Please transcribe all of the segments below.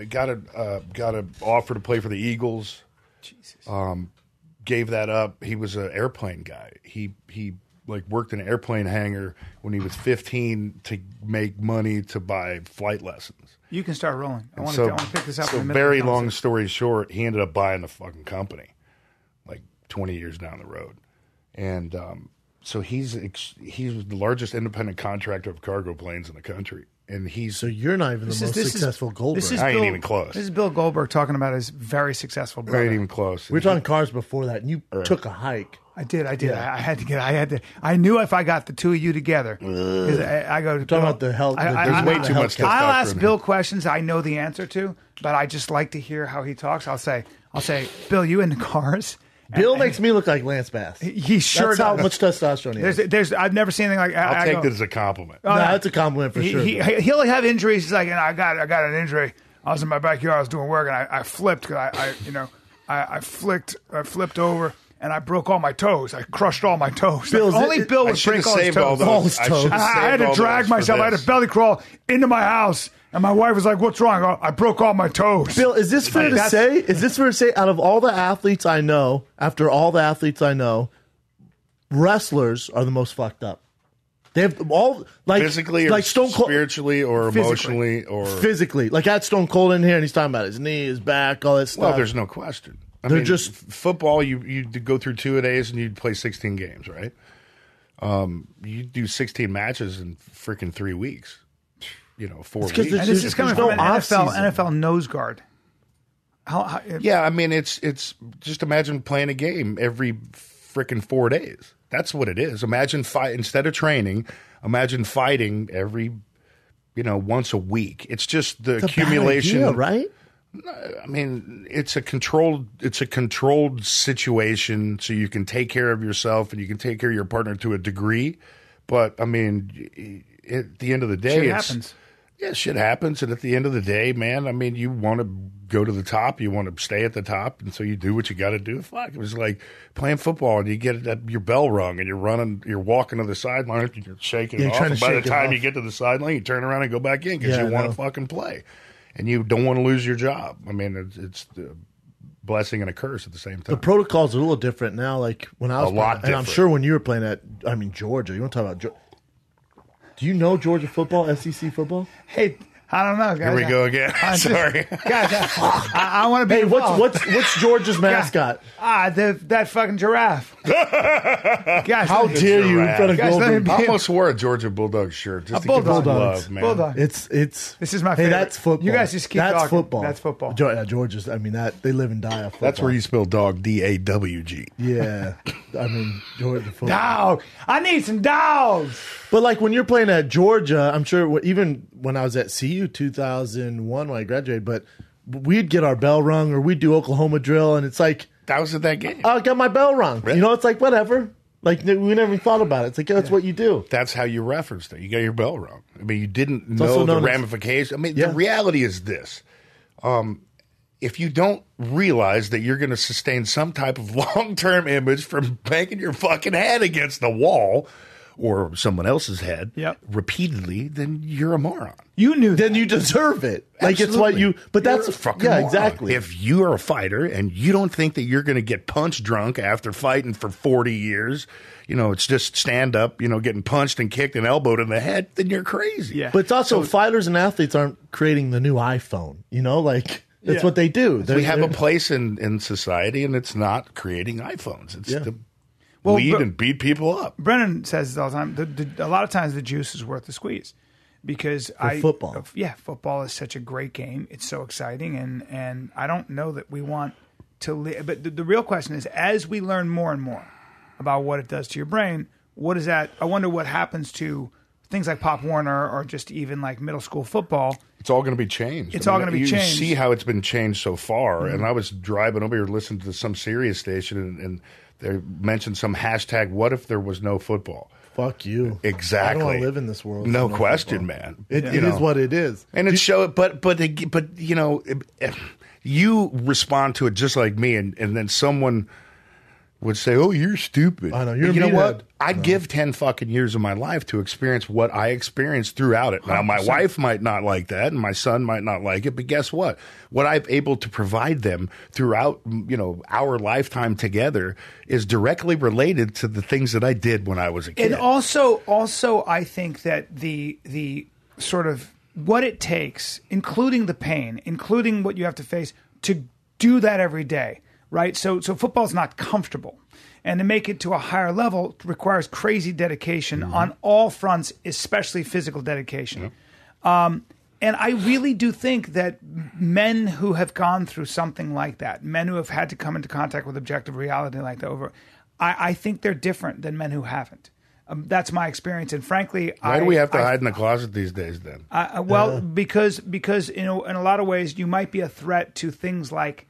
got a offer to play for the Eagles. Jesus. Gave that up. He was an airplane guy. He like worked in an airplane hangar when he was 15 to make money to buy flight lessons. You can start rolling. I want to pick this up. So in the middle very of the long story short, he ended up buying the fucking company, like 20 years down the road, and so he's the largest independent contractor of cargo planes in the country. And so you're not even the most successful Goldberg. I ain't even close. This is Bill Goldberg talking about his very successful brother. I ain't even close. We were talking cars before that, and you took a hike. I did. Yeah. I knew if I got the two of you together, I go to talking about the health. There's way too much testosterone. I'll ask Bill questions I know the answer to, but I just like to hear how he talks. I'll say, Bill, you into cars? Bill makes me look like Lance Bass. He sure That's does. how much testosterone he has. There's I've never seen anything like. I'll take that as a compliment. No, that's a compliment for sure. He'll have injuries. He's like, I got an injury. I was in my backyard. I was doing work, and I flipped. I flipped over. And I broke all my toes. I crushed all my toes. Only Bill would break all his toes. I had to drag myself. I had to belly crawl into my house. And my wife was like, "What's wrong?" I broke all my toes. Bill, is this fair to say? Is this fair to say? Out of all the athletes I know, wrestlers are the most fucked up. They have all physically, or Stone Cold, spiritually, or emotionally, or physically. Like I had Stone Cold in here, and he's talking about his knee, his back, all that stuff. Well, there's no question. They're just football. You go through 2 days and you'd play 16 games, right? You do 16 matches in freaking 3 weeks. 4 weeks. And this is coming from an NFL nose guard. Yeah, I mean it's just imagine playing a game every freaking 4 days. That's what it is. Imagine instead of training, imagine fighting every once a week. It's just the accumulation, bad idea, right? I mean, it's a controlled situation, so you can take care of yourself and you can take care of your partner to a degree. But I mean, at the end of the day, shit happens. Yeah, shit happens, and at the end of the day, man, I mean, you want to go to the top, you want to stay at the top, and so you do what you got to do. Fuck, it was like playing football, and you get your bell rung, and you're walking to the sideline, and you're shaking it off. And by the time you get to the sideline, you turn around and go back in because you want to fucking play. And you don't want to lose your job. I mean, it's the blessing and a curse at the same time. The protocol's a little different now. Like when I was playing, and I'm sure when you were playing Georgia. You want to talk about Georgia? Do you know Georgia football, SEC football? Hey, I don't know, guys. Here we go again. Sorry, guys. I want to be. Hey, what's Georgia's mascot? That fucking giraffe. Guys, how dare you in front of Goldberg? I almost wore a Georgia Bulldog shirt. Just a Bulldog, love, man. Bulldog. This is my favorite. Hey, that's football. You guys just keep talking. Football. That's football. Georgia's. I mean, they live and die off football. That's where you spell dog, DAWG. Yeah, I mean Georgia football. Dog. I need some dogs. But like when you're playing at Georgia, I'm sure even when I was at CU 2001 when I graduated, but we'd get our bell rung or we'd do Oklahoma drill, and it's like that was at that game. I got my bell rung. Really? It's like whatever. Like we never even thought about it. It's like that's what you do. That's how you referenced it. You got your bell rung. I mean, you didn't know the ramifications. I mean, the reality is this. If you don't realize that you're going to sustain some type of long-term image from banging your fucking head against the wall or someone else's head repeatedly, then you're a moron. You knew. Then you deserve it. Like Absolutely. It's what you. But you're that's a fucking moron. Exactly. If you are a fighter and you don't think that you're going to get punch drunk after fighting for 40 years, it's just stand up, getting punched and kicked and elbowed in the head, then you're crazy. Yeah. But it's also fighters and athletes aren't creating the new iPhone. That's what they do. We have a place in society, and it's not creating iPhones. It's to lead and beat people up. Brennan says this all the time. A lot of times the juice is worth the squeeze because football. Football is such a great game. It's so exciting, and I don't know that we want to live. But the real question is, as we learn more and more about what it does to your brain, what is that? I wonder what happens to things like Pop Warner or just even like middle school football. It's all going to be changed. It's all going to be changed. You see how it's been changed so far. And I was driving over here listening to some Sirius station, and they mentioned some hashtag, what if there was no football? Fuck you. Exactly. I don't want to live in this world. No question, football. Man. It is what it is. And it show, but you respond to it just like me, and then someone would say, "Oh, you're stupid." I know, you're but you a know what? meathead. I'd give 10 fucking years of my life to experience what I experienced throughout it. Now, my 100%. wife might not like that, and my son might not like it, but guess what? What I'm able to provide them throughout, our lifetime together is directly related to the things that I did when I was a kid. And also, I think that the sort of what it takes, including the pain, including what you have to face, to do that every day, right? So football's not comfortable. And to make it to a higher level requires crazy dedication on all fronts, especially physical dedication. And I really do think that men who have gone through something like that, men who have had to come into contact with objective reality like that, I think they're different than men who haven't. That's my experience, and frankly, why do we have to hide in the closet these days? Then, because in a lot of ways, you might be a threat to things like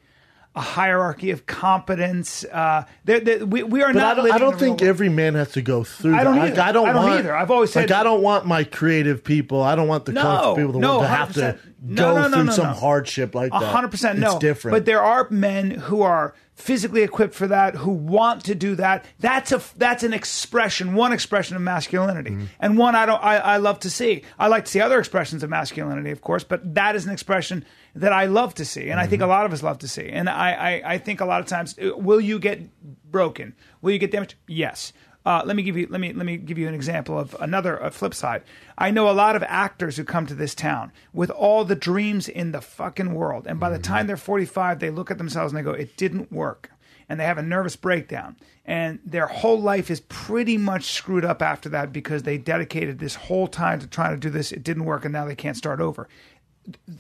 a hierarchy of competence. We are not. I don't think every man has to go through that. I don't either. I don't want, either. I've always said, I don't want my creative people. I don't want the comfortable people to have to go through some hardship like that. 100% no. It's different. But there are men who are physically equipped for that, who want to do that. That's an expression, one expression of masculinity, and one I love to see. I like to see other expressions of masculinity, of course, but that is an expression that I love to see, and I think a lot of us love to see. And I think a lot of times, will you get broken? Will you get damaged? Yes. Let me give you an example of a flip side. I know a lot of actors who come to this town with all the dreams in the fucking world, and by the time they're 45, they look at themselves and they go, "It didn't work," and they have a nervous breakdown, and their whole life is pretty much screwed up after that because they dedicated this whole time to trying to do this. It didn't work, and now they can't start over.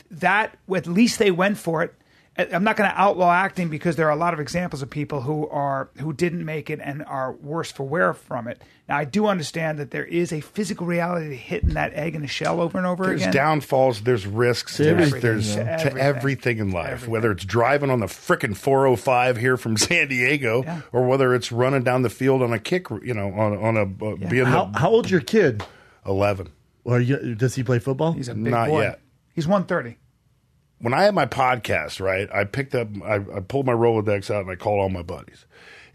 That at least they went for it. I'm not going to outlaw acting because there are a lot of examples of people who didn't make it and are worse for wear from it. Now, I do understand that there is a physical reality to hitting that egg in a shell over and over again. There's downfalls, there's risks, there's to everything in life. Everything. Whether it's driving on the frickin' 405 here from San Diego, or whether it's running down the field on a kick, How old's your kid? 11. Does he play football? He's a big Not boy. yet. He's 130. When I had my podcast, right, I pulled my Rolodex out and I called all my buddies.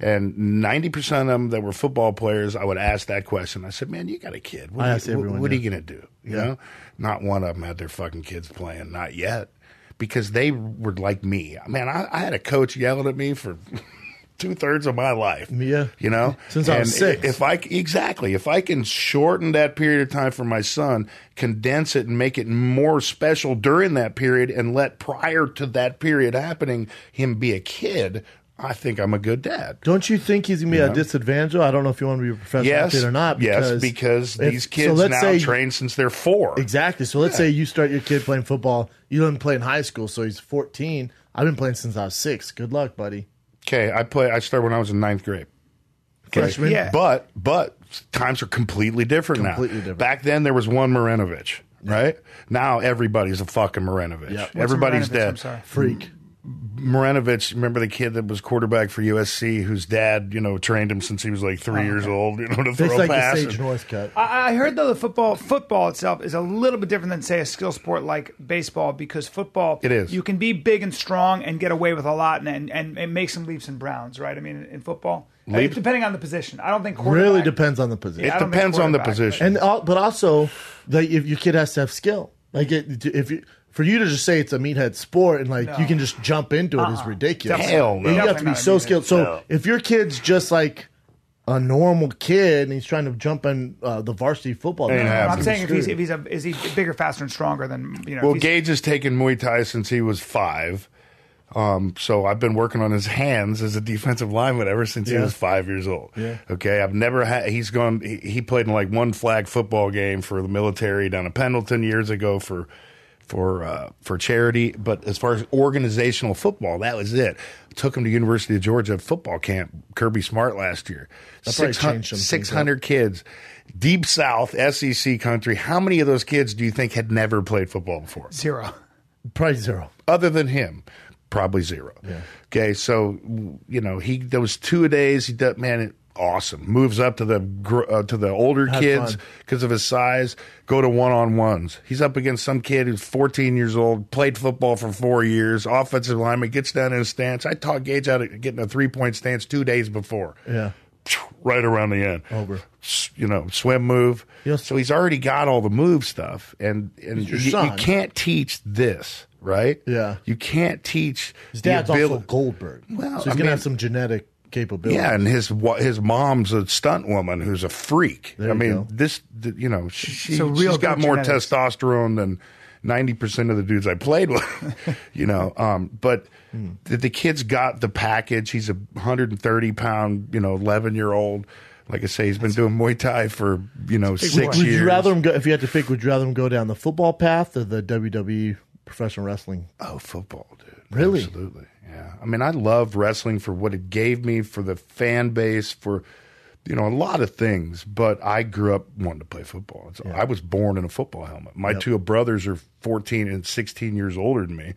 And 90% of them that were football players, I would ask that question. I said, "Man, you got a kid. What are you going to do?" You know? Not one of them had their fucking kids playing. Not yet. Because they were like me. Man, I had a coach yelling at me for 2/3 of my life. Yeah. Since I was 6. If I can shorten that period of time for my son, condense it and make it more special during that period and let prior to that period happening him be a kid, I think I'm a good dad. Don't you think he's going to be at a disadvantage? I don't know if you want to be a professional athlete or not. Because these kids train since they're 4. Exactly. So let's say you start your kid playing football. You didn't play in high school, so he's 14. I've been playing since I was 6. Good luck, buddy. Okay, I started when I was in 9th grade. Okay. Freshman? Yeah. But times are completely different now. Different. Back then, there was one Marinovich, right? Now, everybody's a fucking Marinovich. Yep. Everybody's Marinovich? dead. I'm sorry. Freak. Marinovich, remember the kid that was quarterback for USC whose dad, trained him since he was like 3 years old, to throw It's a like pass. the Sage North cut. I heard, though, the football itself is a little bit different than, say, a skill sport like baseball, because football, it is. You can be big and strong and get away with a lot and make some leaps and bounds, right? I mean, in football, depending on the position. I don't think really depends on the position. It depends on the position. But also, if your kid has to have skill. For you to just say it's a meathead sport and you can just jump into it is ridiculous. Hell no. You have to be so skilled. So if your kid's just like a normal kid and he's trying to jump in the varsity football team, I'm saying is he bigger, faster, and stronger than Well, Gage has taken Muay Thai since he was 5. So I've been working on his hands as a defensive lineman ever since he was 5 years old. Yeah. Okay. I've never had, he played in like one flag football game for the military down in Pendleton years ago for charity. But as far as organizational football, that was it. Took him to University of Georgia football camp, Kirby Smart last year. 600 kids, deep South, SEC country. How many of those kids do you think had never played football before? 0. Probably 0. Other than him. Probably 0. Yeah. Okay, so those 2-a-days, awesome. Moves up to the older kids because of his size. Go to one-on-ones. He's up against some kid who's 14 years old, played football for 4 years, offensive lineman, gets down in a stance. I taught Gage out of getting a 3-point stance 2 days before. Yeah. Right around the end. Over. Swim move. Yes. So he's already got all the move stuff. And you can't teach this, right? Yeah. You can't teach. His dad's also Goldberg. Well, so he's going to have some genetic capability. Yeah, and his mom's a stunt woman who's a freak. She's got more testosterone than 90% of the dudes I played with. But the kid's got the package. He's a 130-pound, 11-year-old. Like I say, he's been doing Muay Thai for 6 years. Would you rather him go? If you had to pick, would you rather him go down the football path or the WWE professional wrestling? Oh, football, dude. Really? Absolutely. Yeah. I mean, I love wrestling for what it gave me, for the fan base, for a lot of things. But I grew up wanting to play football. I was born in a football helmet. My two brothers are 14 and 16 years older than me,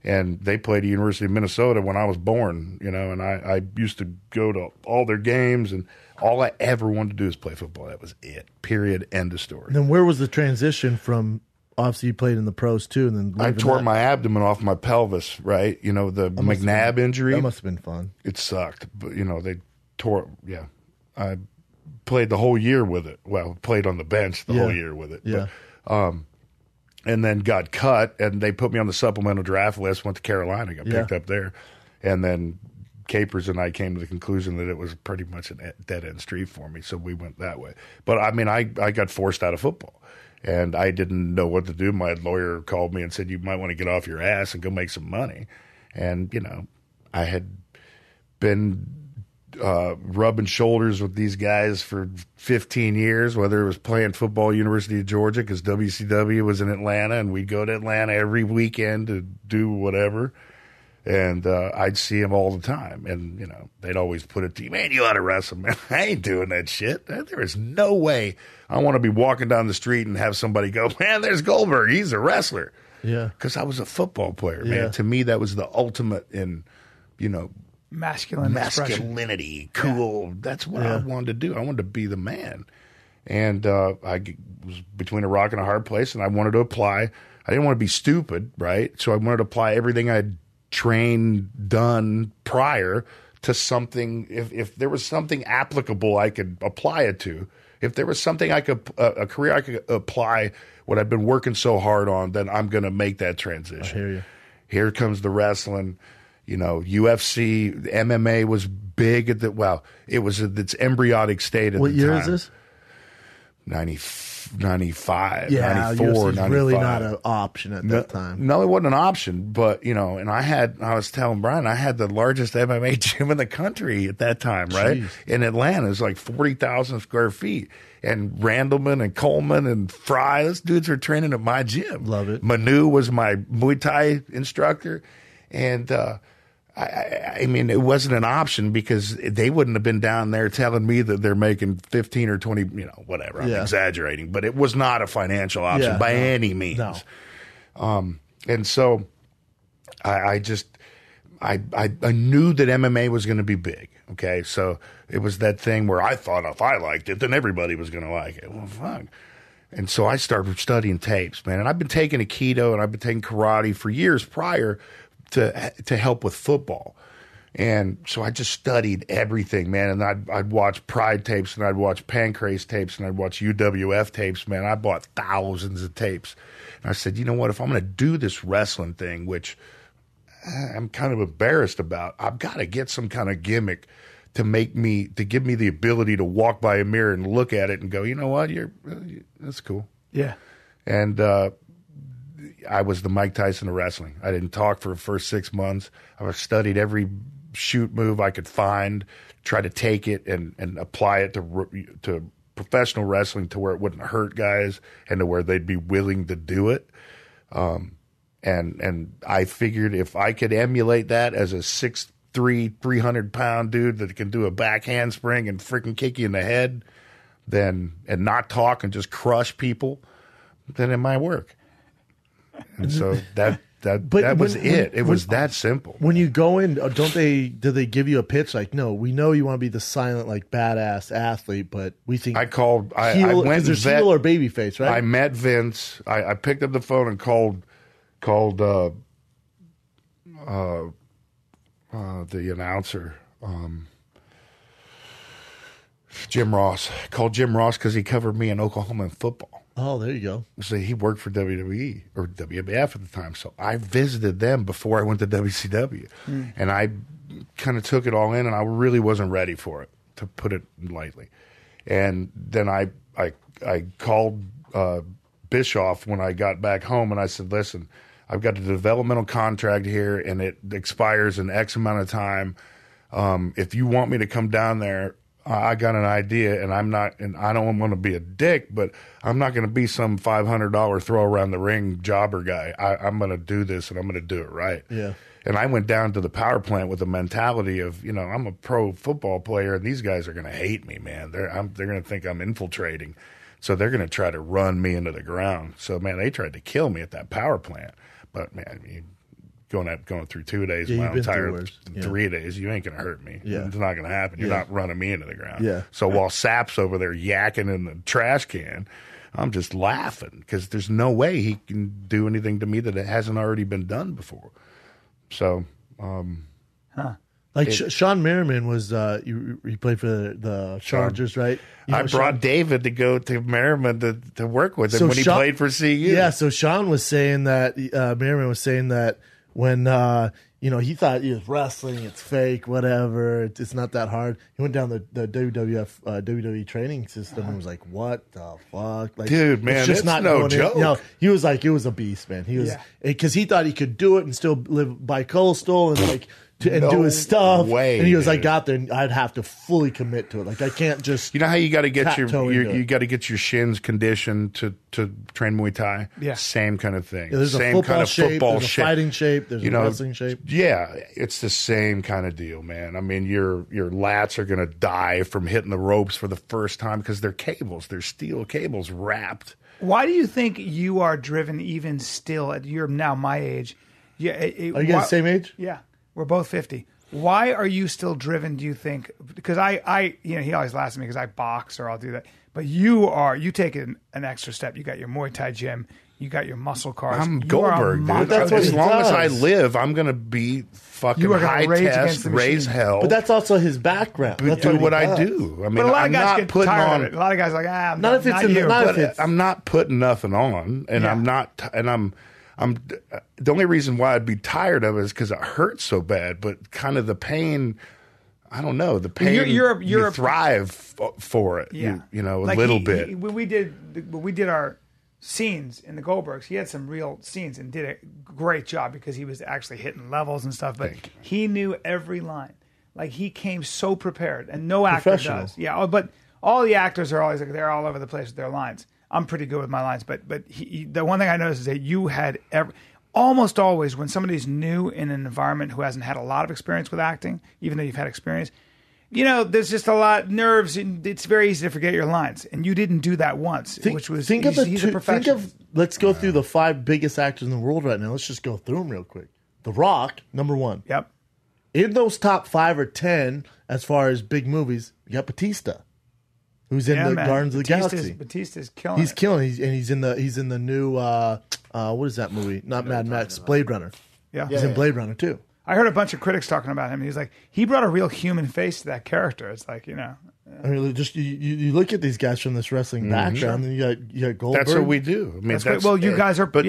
and they played at University of Minnesota when I was born. And I used to go to all their games, and all I ever wanted to do is play football. That was it. Period. End of story. And then where was the transition from? Obviously, you played in the pros too, and then I tore my abdomen off my pelvis. Right, the McNabb injury. That must have been fun. It sucked, but they tore. Yeah, I played the whole year with it. Well, played on the bench the whole year with it. Yeah. But, and then got cut, and they put me on the supplemental draft list. Went to Carolina, got picked up there, and then Capers and I came to the conclusion that it was pretty much a dead end street for me. So we went that way. But I mean, I got forced out of football. And I didn't know what to do. My lawyer called me and said, you might want to get off your ass and go make some money. And, I had been rubbing shoulders with these guys for 15 years, whether it was playing football at University of Georgia because WCW was in Atlanta, and we'd go to Atlanta every weekend to do whatever. And I'd see him all the time. And, they'd always put it to you, man, you ought to wrestle, man. I ain't doing that shit. There is no way I want to be walking down the street and have somebody go, man, there's Goldberg. He's a wrestler. Yeah. Because I was a football player, man. To me, that was the ultimate in, masculinity, cool. Yeah. That's what I wanted to do. I wanted to be the man. And I was between a rock and a hard place, and I wanted to apply. I didn't want to be stupid, right? So I wanted to apply everything I'd trained, done prior to something. If there was something applicable I could apply it to, if there was something I could, a career I could apply what I've been working so hard on, then I'm going to make that transition. I hear you. Here comes the wrestling, UFC, MMA was big at it was at its embryonic state at the time. What year is this? 95, yeah, 94, UFC's 95. Really not an option at that time. No, it wasn't an option. But, and I was telling Brian, I had the largest MMA gym in the country at that time, right? Jeez. In Atlanta. It was like 40,000 square feet. And Randleman and Coleman and Fry, those dudes were training at my gym. Love it. Manu was my Muay Thai instructor. And, I mean, it wasn't an option because they wouldn't have been down there telling me that they're making 15 or 20, whatever. I'm exaggerating, but it was not a financial option by any means. No. And so I knew that MMA was going to be big. Okay. So it was that thing where I thought if I liked it, then everybody was going to like it. Well, fuck. And so I started studying tapes, man. And I've been taking Aikido and I've been taking karate for years prior to help with football. And so I just studied everything, man. And I'd watch Pride tapes, and I'd watch Pancrase tapes, and I'd watch UWF tapes, man. I bought thousands of tapes. And I said, you know what? If I'm going to do this wrestling thing, which I'm kind of embarrassed about, I've got to get some kind of gimmick to give me the ability to walk by a mirror and look at it and go, you know what? That's cool. Yeah. And, I was the Mike Tyson of wrestling. I didn't talk for the first 6 months. I studied every shoot move I could find, try to take it and apply it to professional wrestling to where it wouldn't hurt guys and to where they'd be willing to do it. And I figured if I could emulate that as a 6'3", 300-pound dude that can do a back handspring and freaking kick you in the head, and not talk and just crush people, then it might work. And so that was it. It was that simple. When you go in, do they give you a pitch like, no, we know you want to be the silent, like badass athlete, but we think I went there's heel or baby face, right? I met Vince. I picked up the phone and called the announcer, Jim Ross. Called Jim Ross because he covered me in Oklahoma in football. Oh, there you go. So he worked for WWE or WWF at the time. So I visited them before I went to WCW. And I kind of took it all in, and I really wasn't ready for it, to put it lightly. And then I called Bischoff when I got back home, and I said, listen, I've got a developmental contract here, and it expires in X amount of time. If you want me to come down there, I got an idea, and I don't want to be a dick, but I'm not going to be some $500 throw around the ring jobber guy. I'm going to do this, and I'm going to do it right. Yeah. And I went down to the power plant with the mentality of, I'm a pro football player, and these guys are going to hate me, man. They're going to think I'm infiltrating. So they're going to try to run me into the ground. So, man, they tried to kill me at that power plant. But, man, going through 2 days, my entire 3 days, you ain't going to hurt me. Yeah. It's not going to happen. You're not running me into the ground. Yeah. So while Sap's over there yakking in the trash can, I'm just laughing because there's no way he can do anything to me that it hasn't already been done before. So, Sean Merriman was he played for the Chargers, right? I brought David to go to Merriman to work with him when he played for CU. Yeah, so Sean was saying that Merriman was saying that when he thought he was wrestling, it's fake, whatever, it's not that hard. He went down the WWF WWE training system and was like, "What the fuck, like, dude, man, it's not no joke." He was like, it was a beast, man. He was because he thought he could do it and still live bi-coastal and like. And do his stuff, and he was like, "Got there, and I'd have to fully commit to it. Like I can't just." You know how you got to get you got to get your shins conditioned to train Muay Thai. Yeah, same kind of thing. Yeah, there's same a football kind of shape, football there's shape. A fighting shape. There's a wrestling shape. Yeah, it's the same kind of deal, man. I mean, your lats are going to die from hitting the ropes for the first time because they're cables. They're steel cables wrapped. Why do you think you are driven even still at you're now my age? Yeah, are you guys the same age? Yeah, we're both 50. Why are you still driven, do you think? Because he always laughs at me because I box or I'll do that. But you take an extra step. You got your Muay Thai gym. You got your muscle cars. I'm Goldberg, dude. That's what as long as I live, I'm going to be fucking high test, raise hell. But that's also his background. That's do what I do. I mean, but a lot of guys get tired on of it. A lot of guys are like, not if it's in the. I'm not putting nothing on, and I'm not, and I'm the only reason why I'd be tired of it is because it hurts so bad. But kind of the pain, I don't know. The pain, you thrive for it. Yeah. You know, a little bit. We did our scenes in the Goldbergs. He had some real scenes and did a great job because he was actually hitting levels and stuff. But he knew every line. Like he came so prepared, and no actor does. Yeah, but all the actors are always like they're all over the place with their lines. I'm pretty good with my lines, but the one thing I noticed is that you had almost always when somebody's new in an environment who hasn't had a lot of experience with acting, even though you've had experience, there's just a lot of nerves, and it's very easy to forget your lines. And you didn't do that once, which was he's a perfectionist. Let's go through the 5 biggest actors in the world right now. Let's just go through them real quick. The Rock, number 1. Yep. In those top 5 or 10, as far as big movies, you got Batista. Who's in the Guardians of the Galaxy? Batista's killing. He's killing. He's in the new what is that movie? Not Mad Max, Blade Runner. Yeah, he's in Blade Runner too. I heard a bunch of critics talking about him. He's like, he brought a real human face to that character. It's like, I mean, just you look at these guys from this wrestling background, and you got Goldberg. That's what we do. I mean, you guys are, but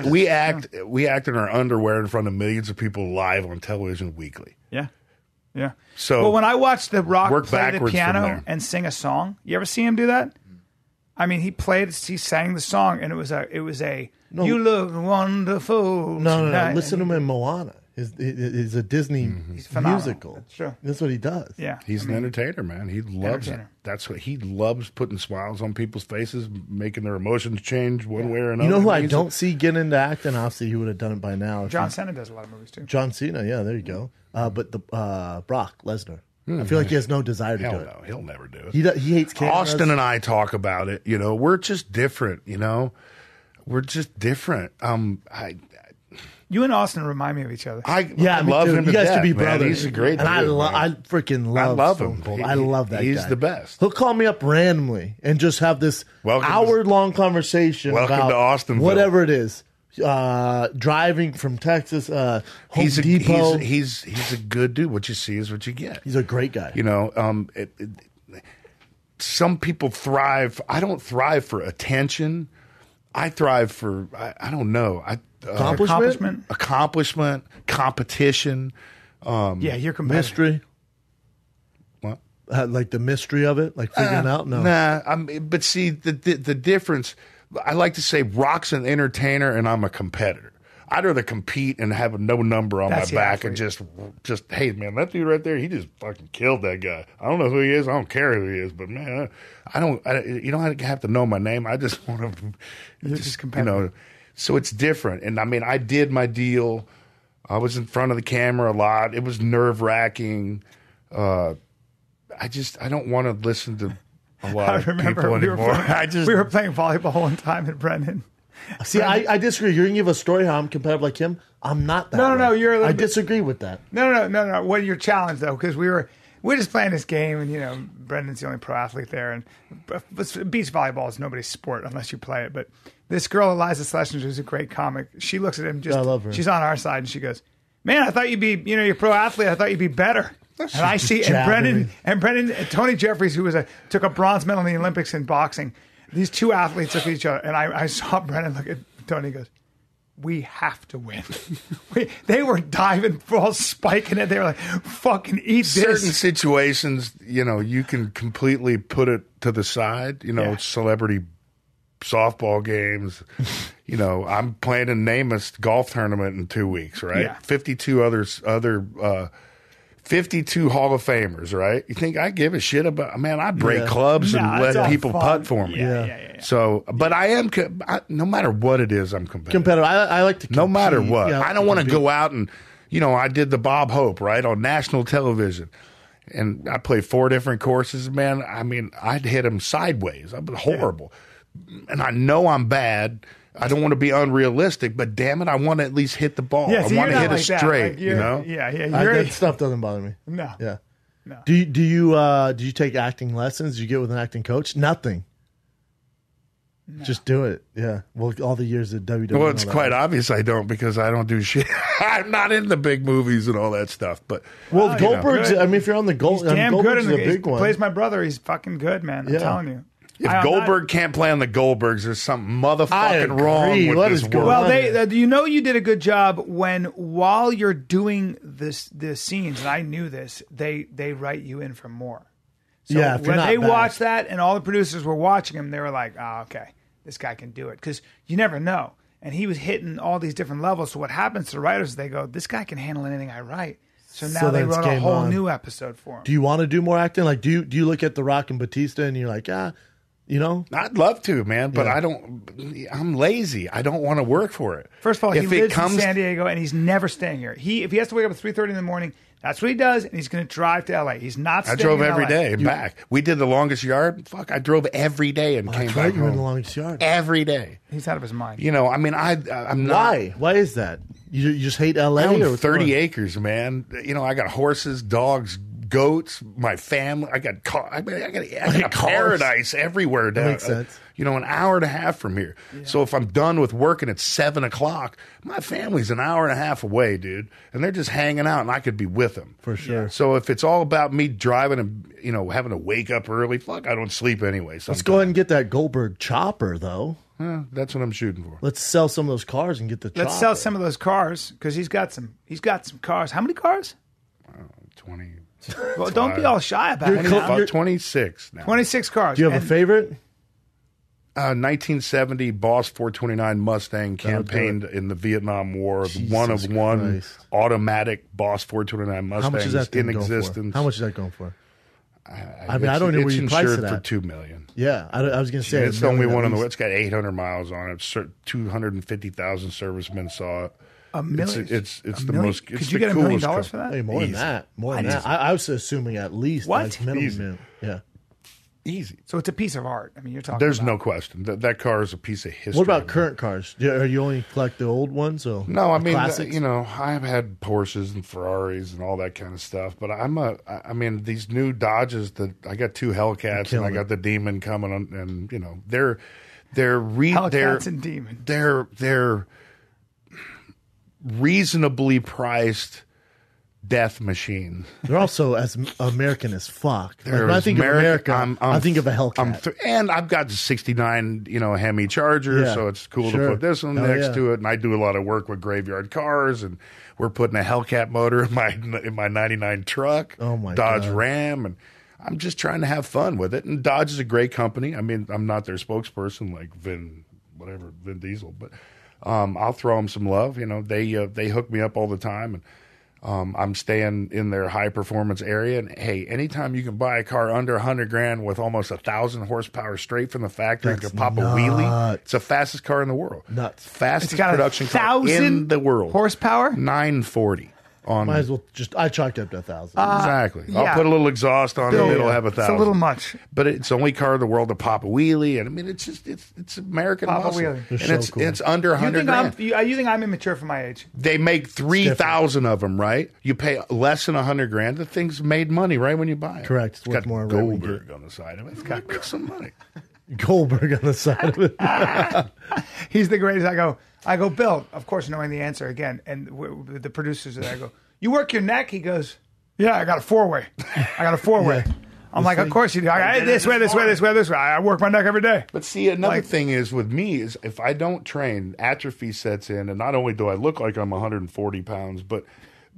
we act in our underwear in front of millions of people live on television weekly. Yeah. Yeah. So when I watched The Rock play the piano and sing a song, you ever see him do that? I mean, he sang the song, and it was a you look wonderful. No. Listen to him in Moana. He's a Disney musical. That's true. That's what he does. Yeah. He's an entertainer, man. He loves it. That's what he loves, putting smiles on people's faces, making their emotions change one way or another. You know who I don't see getting into acting? Obviously, he would have done it by now. John Cena does a lot of movies, too. John Cena, yeah, there you go. But the Brock Lesnar. I feel like he has no desire to do it. No, he'll never do it. He hates cameras. Austin and I talk about it. We're just different. We're just different. You and Austin remind me of each other. I love him. You guys could could be brothers. He's a great and dude, I freaking love him. Stone Cold. I love that guy. He's the best. He'll call me up randomly and just have this hour-long conversation about to Austinville. whatever it is. Driving from Texas, Home Depot. He's a good dude. What you see is what you get. He's a great guy. You know, some people thrive. I don't thrive for attention. I thrive for I don't know. Accomplishment, competition. Yeah, you're competitive. Mystery. What? Like the mystery of it, like figuring out. No, but see the difference. I like to say Rock's an entertainer and I'm a competitor. I'd rather compete and have no number on my back and just hey man, that dude right there, he just fucking killed that guy. I don't know who he is. I don't care who he is, but man, you don't have to know my name. I just want to just competitive. So it's different. And I mean, I did my deal. I was in front of the camera a lot. It was nerve-wracking. I don't want to listen to a lot of people anymore. We were playing volleyball one time at Brendan. See, I disagree. You're going to give a story how I'm competitive like him. I'm not that. No. I disagree with that. No. What your challenge though? Because we're just playing this game, and Brendan's the only pro athlete there, and beach volleyball is nobody's sport unless you play it. But this girl, Eliza Schlesinger, who's a great comic, she looks at him. I love her. She's on our side, and she goes, "Man, I thought you'd be, you're a pro athlete. I thought you'd be better." And I see, and Brendan, Tony Jeffries, who took a bronze medal in the Olympics in boxing. These two athletes look at each other, and I saw Brendan look at Tony and goes, "We have to win." They were diving, all spiking it. They were like, "Fucking eat this." Certain situations, you can completely put it to the side. Celebrity softball games. I'm playing in Namath golf tournament in 2 weeks, right? Yeah. 52 other 52 Hall of Famers, right? You think I give a shit about? Man, I break clubs and let people putt for me. Yeah. So, but I am. No matter what it is, I'm competitive. I like to compete. No matter what, I don't want to go out and I did the Bob Hope right on national television, and I played 4 different courses. Man, I mean, I'd hit them sideways. I was horrible, and I know I'm bad. I don't want to be unrealistic, but damn it, I want to at least hit the ball. I want to hit it straight, Yeah. That stuff doesn't bother me. No. Yeah. No. Do you take acting lessons? Did you get with an acting coach? Nothing. No. Just do it. Yeah. Well, all the years at WWE. Well, it's quite obvious I don't, because I don't do shit. I'm not in the big movies and all that stuff. But Goldberg's. I mean, if you're on the Goldberg's a big one. He plays my brother. He's fucking good, man. I'm telling you. If Goldberg can't play on the Goldbergs, there's something motherfucking wrong with this world. Well, you did a good job while you're doing the scenes, and I knew this, they write you in for more. So when they watched that and all the producers were watching him, they were like, "Oh, okay, this guy can do it." Because you never know. And he was hitting all these different levels. So what happens to writers, they go, "This guy can handle anything I write." So now they wrote a whole new episode for him. Do you want to do more acting? Like, do you look at The Rock and Batista and you're like, I'd love to, man, but I'm lazy. I don't want to work for it. First of all, he lives in San Diego, and he's never staying here. If he has to wake up at 3:30 in the morning, that's what he does, and he's going to drive to L.A. He's not staying in I drove LA. every day and back. We did the longest yard. Fuck, I drove every day and came back home. You were in the longest yard. Every day. He's out of his mind. I'm not. Why? Why is that? You just hate L.A.? I own 30 acres, man. I got horses, dogs, goats, my family. I got paradise everywhere down. That makes sense. An hour and a half from here. Yeah. So if I'm done with working at 7:00, my family's an hour and a half away, dude. And they're just hanging out, and I could be with them. For sure. Yeah. So if it's all about me driving and, having to wake up early, fuck, I don't sleep anyway. Sometimes. Let's go ahead and get that Goldberg chopper, though. That's what I'm shooting for. Let's sell some of those cars and get the chopper. Let's sell some of those cars, because he's got some cars. How many cars? 20. Well, don't be all shy about it. About 26 now. 26 cars. Do you have a favorite? 1970 Boss 429 Mustang, campaigned in the Vietnam War. Jesus one of one Christ. Automatic Boss 429 Mustang. How much is that in existence. How much is that going for? I don't know where you price it at. For $2 million. Yeah, I was going to say it's the only one in the world. It's got 800 miles on it. 250,000 servicemen saw it. $1 million. It's the most. Could you get $1 million for that? Hey, more than that. I was assuming at least what? minimum. Yeah. Easy. So it's a piece of art. I mean, you're talking. There's about. no question that car is a piece of history. What about current cars? Are you only collect the old ones? Or No, I mean, classics? I've had Porsches and Ferraris and all that kind of stuff, but I mean, these new Dodges that I got 2 Hellcats and I got the Demon coming on, and they're Hellcats and Demon. They're reasonably priced death machines. They're also as American as fuck. Like, They're when I as think of American- America, I think of a Hellcat. And I've got the 69, Hemi Charger, Yeah, so it's cool to sure. put this one Hell next yeah. to it. And I do a lot of work with graveyard cars, and we're putting a Hellcat motor in my 99 truck, Oh, my Dodge God. Ram, and I'm just trying to have fun with it. And Dodge is a great company. I mean, I'm not their spokesperson like Vin Diesel, but I'll throw them some love. They hook me up all the time, and I'm staying in their high performance area. And hey, anytime you can buy a car under $100,000 with almost 1,000 horsepower straight from the factory and That's can pop a wheelie, it's the fastest car in the world. Nuts. Fastest It's got production car 1,000 in the world. horsepower. 940 on. Might as well I chalked up to 1,000. Exactly. yeah. I'll put a little exhaust on it. It'll have 1,000. It's a little much. But it's the only car in the world to pop a wheelie, and I mean, it's American Pop a muscle, wheelie. and They're so cool. it's under You think $100,000. you think I'm immature for my age? They make 3,000 of them, right? You pay less than $100,000. The thing's made money right when you buy it. Correct. It's worth got more right when you get Goldberg on the side of it. It's got some money. Goldberg on the side of it. He's the greatest. I go, Bill, of course, knowing the answer again. And the producers, I go, you work your neck? He goes, yeah, I got a 4-way. Yeah. I'm like, of course you do. I got this way, this way, this way, this way. I work my neck every day. But see, another thing is with me is if I don't train, atrophy sets in, and not only do I look like I'm 140 pounds, but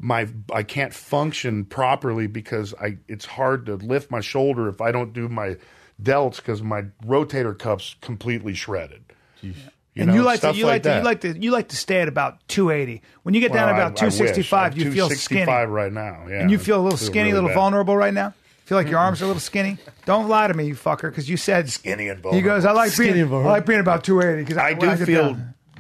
I can't function properly because it's hard to lift my shoulder if I don't do my delts because my rotator cuff's completely shredded. And you like that. to stay at about 280. When you get down to about 265, you feel skinny. 265 right now, yeah. And you feel a little Feel skinny, really a little bad. vulnerable right now? Feel like your arms are a little skinny? Don't lie to me, you fucker, because you said Skinny and He goes, I like Skinny and vulnerable. being about 280 because I do feel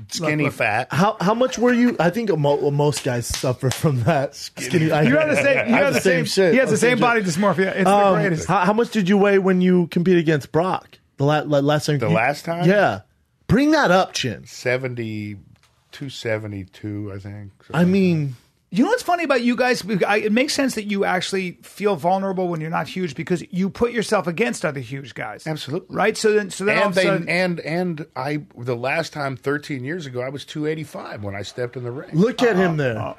skinny Look. fat. How much were you? I think most guys suffer from that. Skinny. You have the same. You I have the same shit. He has the same shit. body dysmorphia. It's the greatest. How much did you weigh when you competed against Brock? The last time. Last time? Yeah. Bring that up, Chin. 272, I think. I mean, You know what's funny about you guys? It makes sense that you actually feel vulnerable when you're not huge because you put yourself against other huge guys. Absolutely. Right? So then all of a sudden, and I the last time 13 years ago I was 285 when I stepped in the ring. look at him there.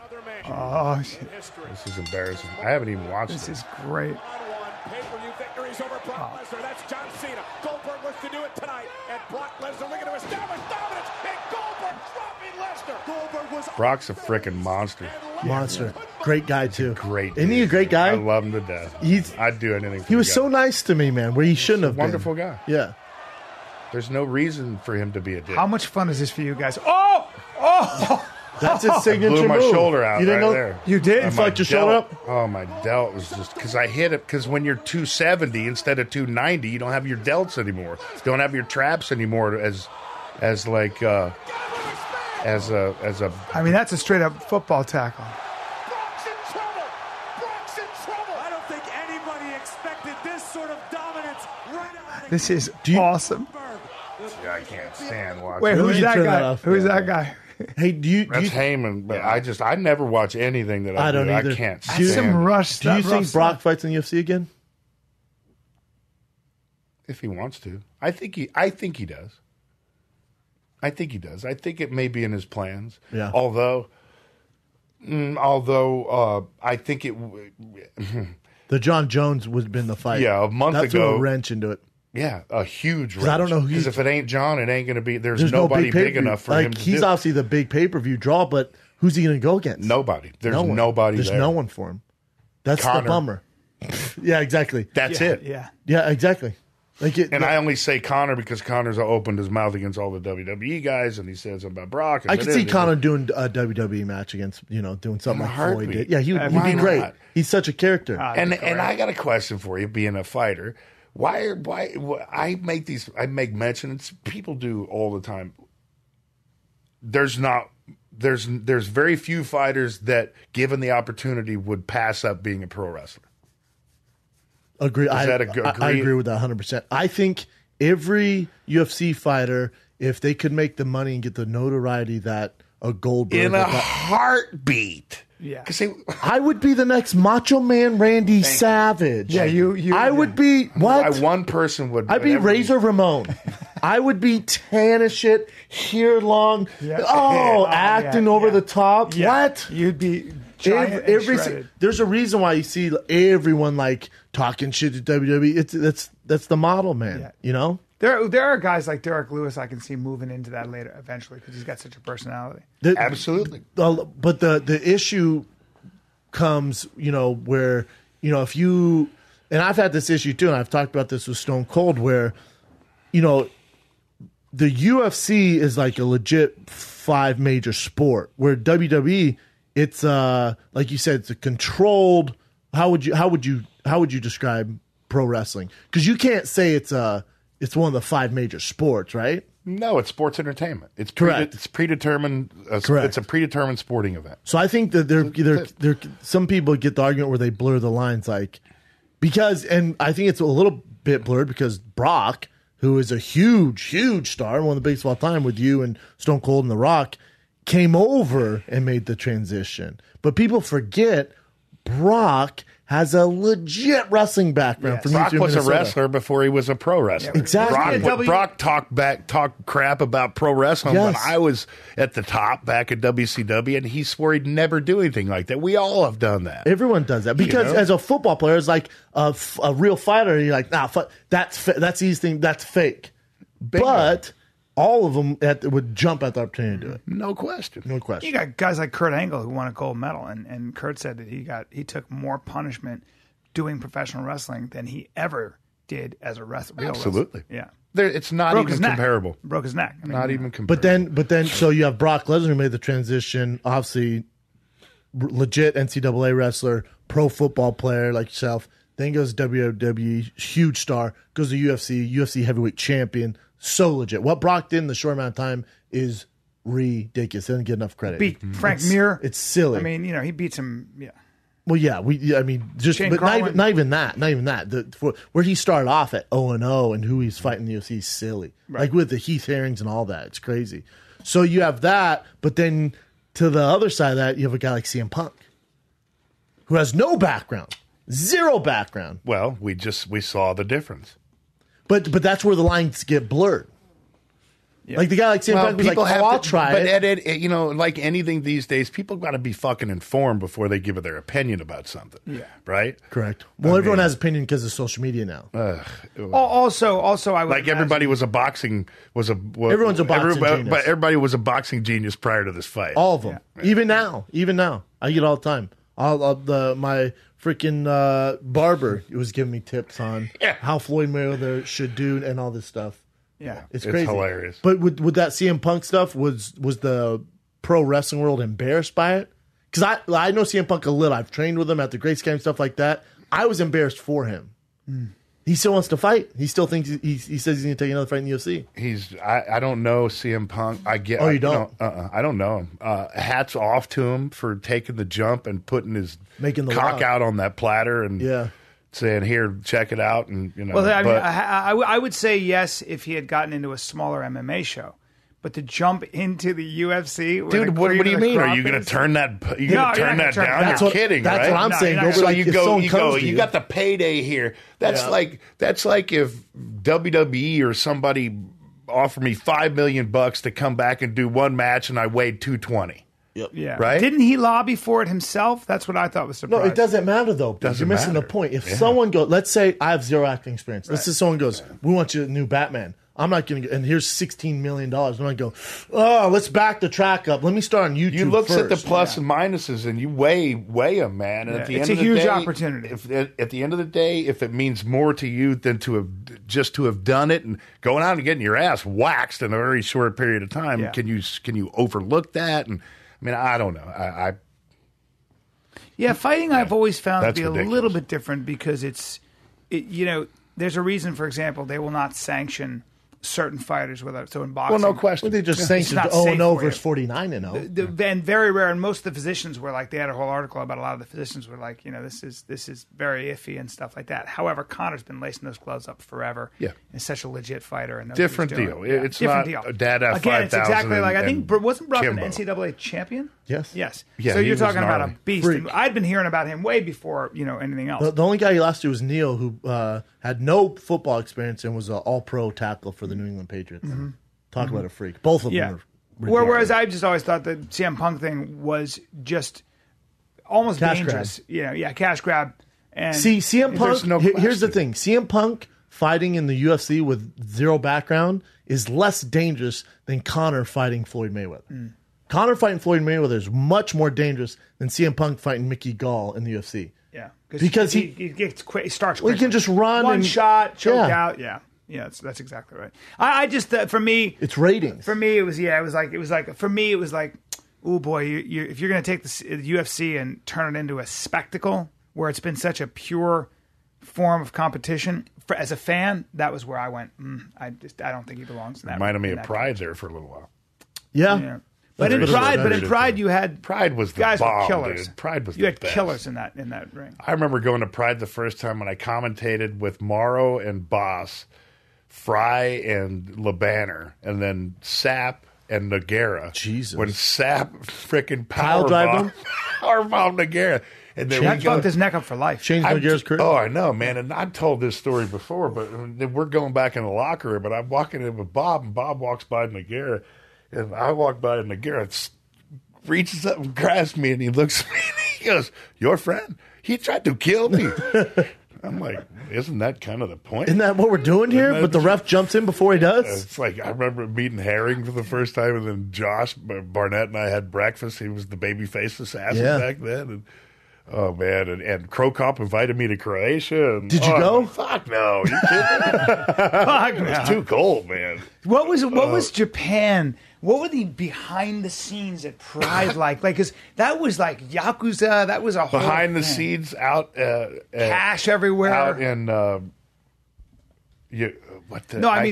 oh, shit, This is embarrassing. I haven't even watched this it. is great. Pay-per-view victories over Brock Lesnar. That's John Cena. Goldberg wants to do it tonight. And Brock Lesnar looking to establish dominance. And Goldberg dropping Lesnar. Goldberg was Brock's a freaking monster. Monster. Great guy, too. Great. Isn't he a dude. great guy? I love him to death. I'd do anything for He was the so guy. nice to me, man, where he shouldn't have been. Wonderful guy. Yeah. There's no reason for him to be a dick. How much fun is this for you guys? Oh! That's his signature Blew my move. shoulder out You didn't right know? there. You did? You My fucked your shoulder delt- up? Oh, my delt was just because I hit it. Because when you're 270 instead of 290, you don't have your delts anymore. You don't have your traps anymore as a. I mean, that's a straight up football tackle. Brock's in trouble. Brock's in trouble. I don't think anybody expected this sort of dominance right out of the This is awesome. I can't stand watching. Wait, it. who's You that turn that guy? off. Who's Yeah. that guy? Hey, do you That's Heyman, but I never watch anything that I, I don't do. either. I can't That's stand Some it. rush. do you that think rough Brock stuff. fights in the UFC again? If he wants to. I think he does. I think he does. I think it may be in his plans. Yeah. Although I think it. The John Jones would have been the fight. Yeah, a month that threw ago- a wrench into it. Yeah, a huge. I don't know who because he's- if it ain't John, it ain't going to be. There's There's nobody no big big pay-per-view. enough for like, him to he's do. obviously the big pay-per-view draw, but who's he going to go against? Nobody. There's No one. nobody. There's there. no one for him. That's Connor. the bummer. Yeah, exactly. That's it. Yeah. Yeah, exactly. Like it, And I only say Connor because Connor's opened his mouth against all the WWE guys, and he says about Brock. And I could see Connor doing a WWE match against, doing something In a like Floyd heartbeat. did. Yeah, he'd Why be great. not? He's such a character. And I got a question for you, being a fighter. Why I make mention, it's people do all the time. There's very few fighters that, given the opportunity, would pass up being a pro wrestler. Agree. Is that agree? I agree with that 100%. I think every UFC fighter, if they could make the money and get the notoriety that a Goldberg in a heartbeat. Yeah. I would be the next Macho Man Randy Savage. Yeah, I would be what? One person would. I'd be Razor Ramon. I would be tan as shit, hair long. Yeah. Acting over the top. Yeah. What? You'd be giant and shredded. There's a reason why you see everyone like talking shit to WWE. That's the model, man. Yeah. You know. There are guys like Derek Lewis I can see moving into that later eventually because he's got such a personality. Absolutely. But the issue comes, where, if you, and I've had this issue too, and I've talked about this with Stone Cold, where, the UFC is like a legit 5 major sport, where WWE, it's like you said, it's a controlled. How would you describe pro wrestling? Because you can't say it's one of the 5 major sports, right? No, it's sports entertainment. It's correct. It's predetermined. Correct. It's a predetermined sporting event. So I think that there some people get the argument where they blur the lines, like and I think it's a little bit blurred because Brock, who is a huge star, one of the biggest of all time, with you and Stone Cold and The Rock, came over and made the transition. But people forget Brock has a legit wrestling background. Yes. From Brock was Minnesota. a wrestler before he was a pro wrestler. Yeah, exactly. Brock talked crap about pro wrestling when I was at the top back at WCW, and he swore he'd never do anything like that. We all have done that. Everyone does that because as a football player, it's like a real fighter. You're like, that's easy thing. That's fake. Bingo. But all of them would jump at the opportunity to do it. No question. No question. You got guys like Kurt Angle who won a gold medal, and Kurt said that he took more punishment doing professional wrestling than he ever did as a real Absolutely. wrestler. Yeah. It's not even comparable. Broke his neck. Not even comparable. But then, so you have Brock Lesnar who made the transition, obviously legit NCAA wrestler, pro football player like yourself, then goes to WWE, huge star, goes to UFC heavyweight champion, so legit. What Brock did in the short amount of time is ridiculous. He doesn't get enough credit. Beat Frank Mir. It's silly. I mean, he beats him. Yeah. Well, yeah, but not even that. Where he started off at 0-0 and who he's fighting in the UFC is silly. Right. Like with the Heath Herrings and all that, it's crazy. So you have that, but then to the other side of that, you have a guy like CM Punk, who has no background, zero background. Well, we saw the difference. But that's where the lines get blurred. Yeah. Like the guy like CM Punk was like, I'll try it. But like anything these days, people got to be fucking informed before they give their opinion about something. Yeah. Right? Correct. Well, everyone has opinion because of social media now. Also, I would like everybody was a boxing everyone's a boxing genius. But everybody was a boxing genius prior to this fight. All of them. Yeah. Even now, I get it all the time. My freaking barber was giving me tips on how Floyd Mayweather should do and all this stuff. Yeah, it's crazy. It's hilarious. But with that CM Punk stuff, was the pro wrestling world embarrassed by it? Because I know CM Punk a little. I've trained with him at the Grace Camp, stuff like that. I was embarrassed for him. He still wants to fight. He still thinks he says he's going to take another fight in the UFC. I don't know CM Punk. Oh, you don't? I don't know him. Hats off to him for taking the jump and putting his cock out on that platter and saying, "Here, check it out." And Well, I would say yes if he had gotten into a smaller MMA show. But to jump into the UFC, dude, what do you mean? Are you going to turn that? You going to turn that down? You're kidding, right? That's what I'm saying. So you go. You got the payday here. That's like if WWE or somebody offered me $5 million to come back and do one match, and I weighed 220. Yep. Yeah. Right? Didn't he lobby for it himself? That's what I thought was surprising. No, it doesn't matter though. You're missing the point. If someone goes, let's say I have zero acting experience. Let's say someone goes, "We want you a new Batman." I'm not going to, and here's $16 million. I'm going to go, let's back the track up. Let me start on YouTube. You look at the plus and minuses, and you weigh them, man. And at the end of the day, it's a huge opportunity. At the end of the day, if it means more to you than to have done it and going out and getting your ass waxed in a very short period of time, can you overlook that? And I mean, I don't know. Fighting I've always found to be ridiculous. A little bit different because there's a reason. For example, they will not sanction certain fighters with it. So in boxing, Well, no question. Well, they just sanctioned not safe 0-0 for you. versus 49-0. And very rare. And most of the physicians were like, they had a whole article about a lot of the physicians were like, this is very iffy and stuff like that. However, Conor's been lacing those gloves up forever. Yeah. And such a legit fighter. And knows Different what he's deal. doing. Yeah, It's different not deal. Dad at Again, it's 5,000 exactly like, I think, wasn't Brock an Kimbo. NCAA champion? Yes. Yes. Yeah, So he you're was talking about a gnarly. beast. Freak. And I'd been hearing about him way before, anything else. The only guy he lost to was Neil, who had no football experience and was an all-pro tackle for the New England Patriots. Talk about a freak. Both of Yeah. them were Whereas I just always thought the CM Punk thing was just almost Cash dangerous. Cash grab. And See, CM There's Punk, no here's the question. thing. CM Punk fighting in the UFC with zero background is less dangerous than Conor fighting Floyd Mayweather. Conor fighting Floyd Mayweather is much more dangerous than CM Punk fighting Mickey Gall in the UFC. Yeah, Because he gets quick. He starts. Well, he quickly. can just run one and- shot, choked Yeah. out. Yeah, that's exactly right. I just for me, It's ratings. for me, it was for me, it was like, oh boy, if you're going to take the UFC and turn it into a spectacle where it's been such a pure form of competition, as a fan, that was where I went. I don't think he belongs in that. Reminded me in of that Pride there for a little while. Yeah. Yeah. But in That's what Pride, it's you had Pride was the guys bomb, were killers. dude. Pride was you the had best. killers in that ring. I remember going to Pride the first time when I commentated with Morrow and Boss, Fry and LeBanner, and then Sapp and Noguera. Jesus. When Sapp freaking Pile drive him? powerbombed Noguera. And then That we go, fucked his neck up for life. Changed Nogueira's career. Oh, I know, man. And I've told this story before, but we're going back in the locker room, but I'm walking in with Bob, and Bob walks by Nogueira, and I walk by Nogueira, reaches up and grabs me, and he looks at me, and he goes, "Your friend? He tried to kill me." I'm like, isn't that kind of the point? Isn't that what we're doing here? But the ref jumps in before he does? It's like I remember meeting Herring for the first time, and then Josh Barnett and I had breakfast. He was the babyface assassin Yeah. back then. And, oh man, and Krokop invited me to Croatia. And, Did you go? Fuck no! You kidding me? Fuck no. It's too cold, man. What was Japan? What were the behind the scenes at Pride like? Because that was like Yakuza. That was a whole Behind the thing. scenes, out Cash everywhere. out in I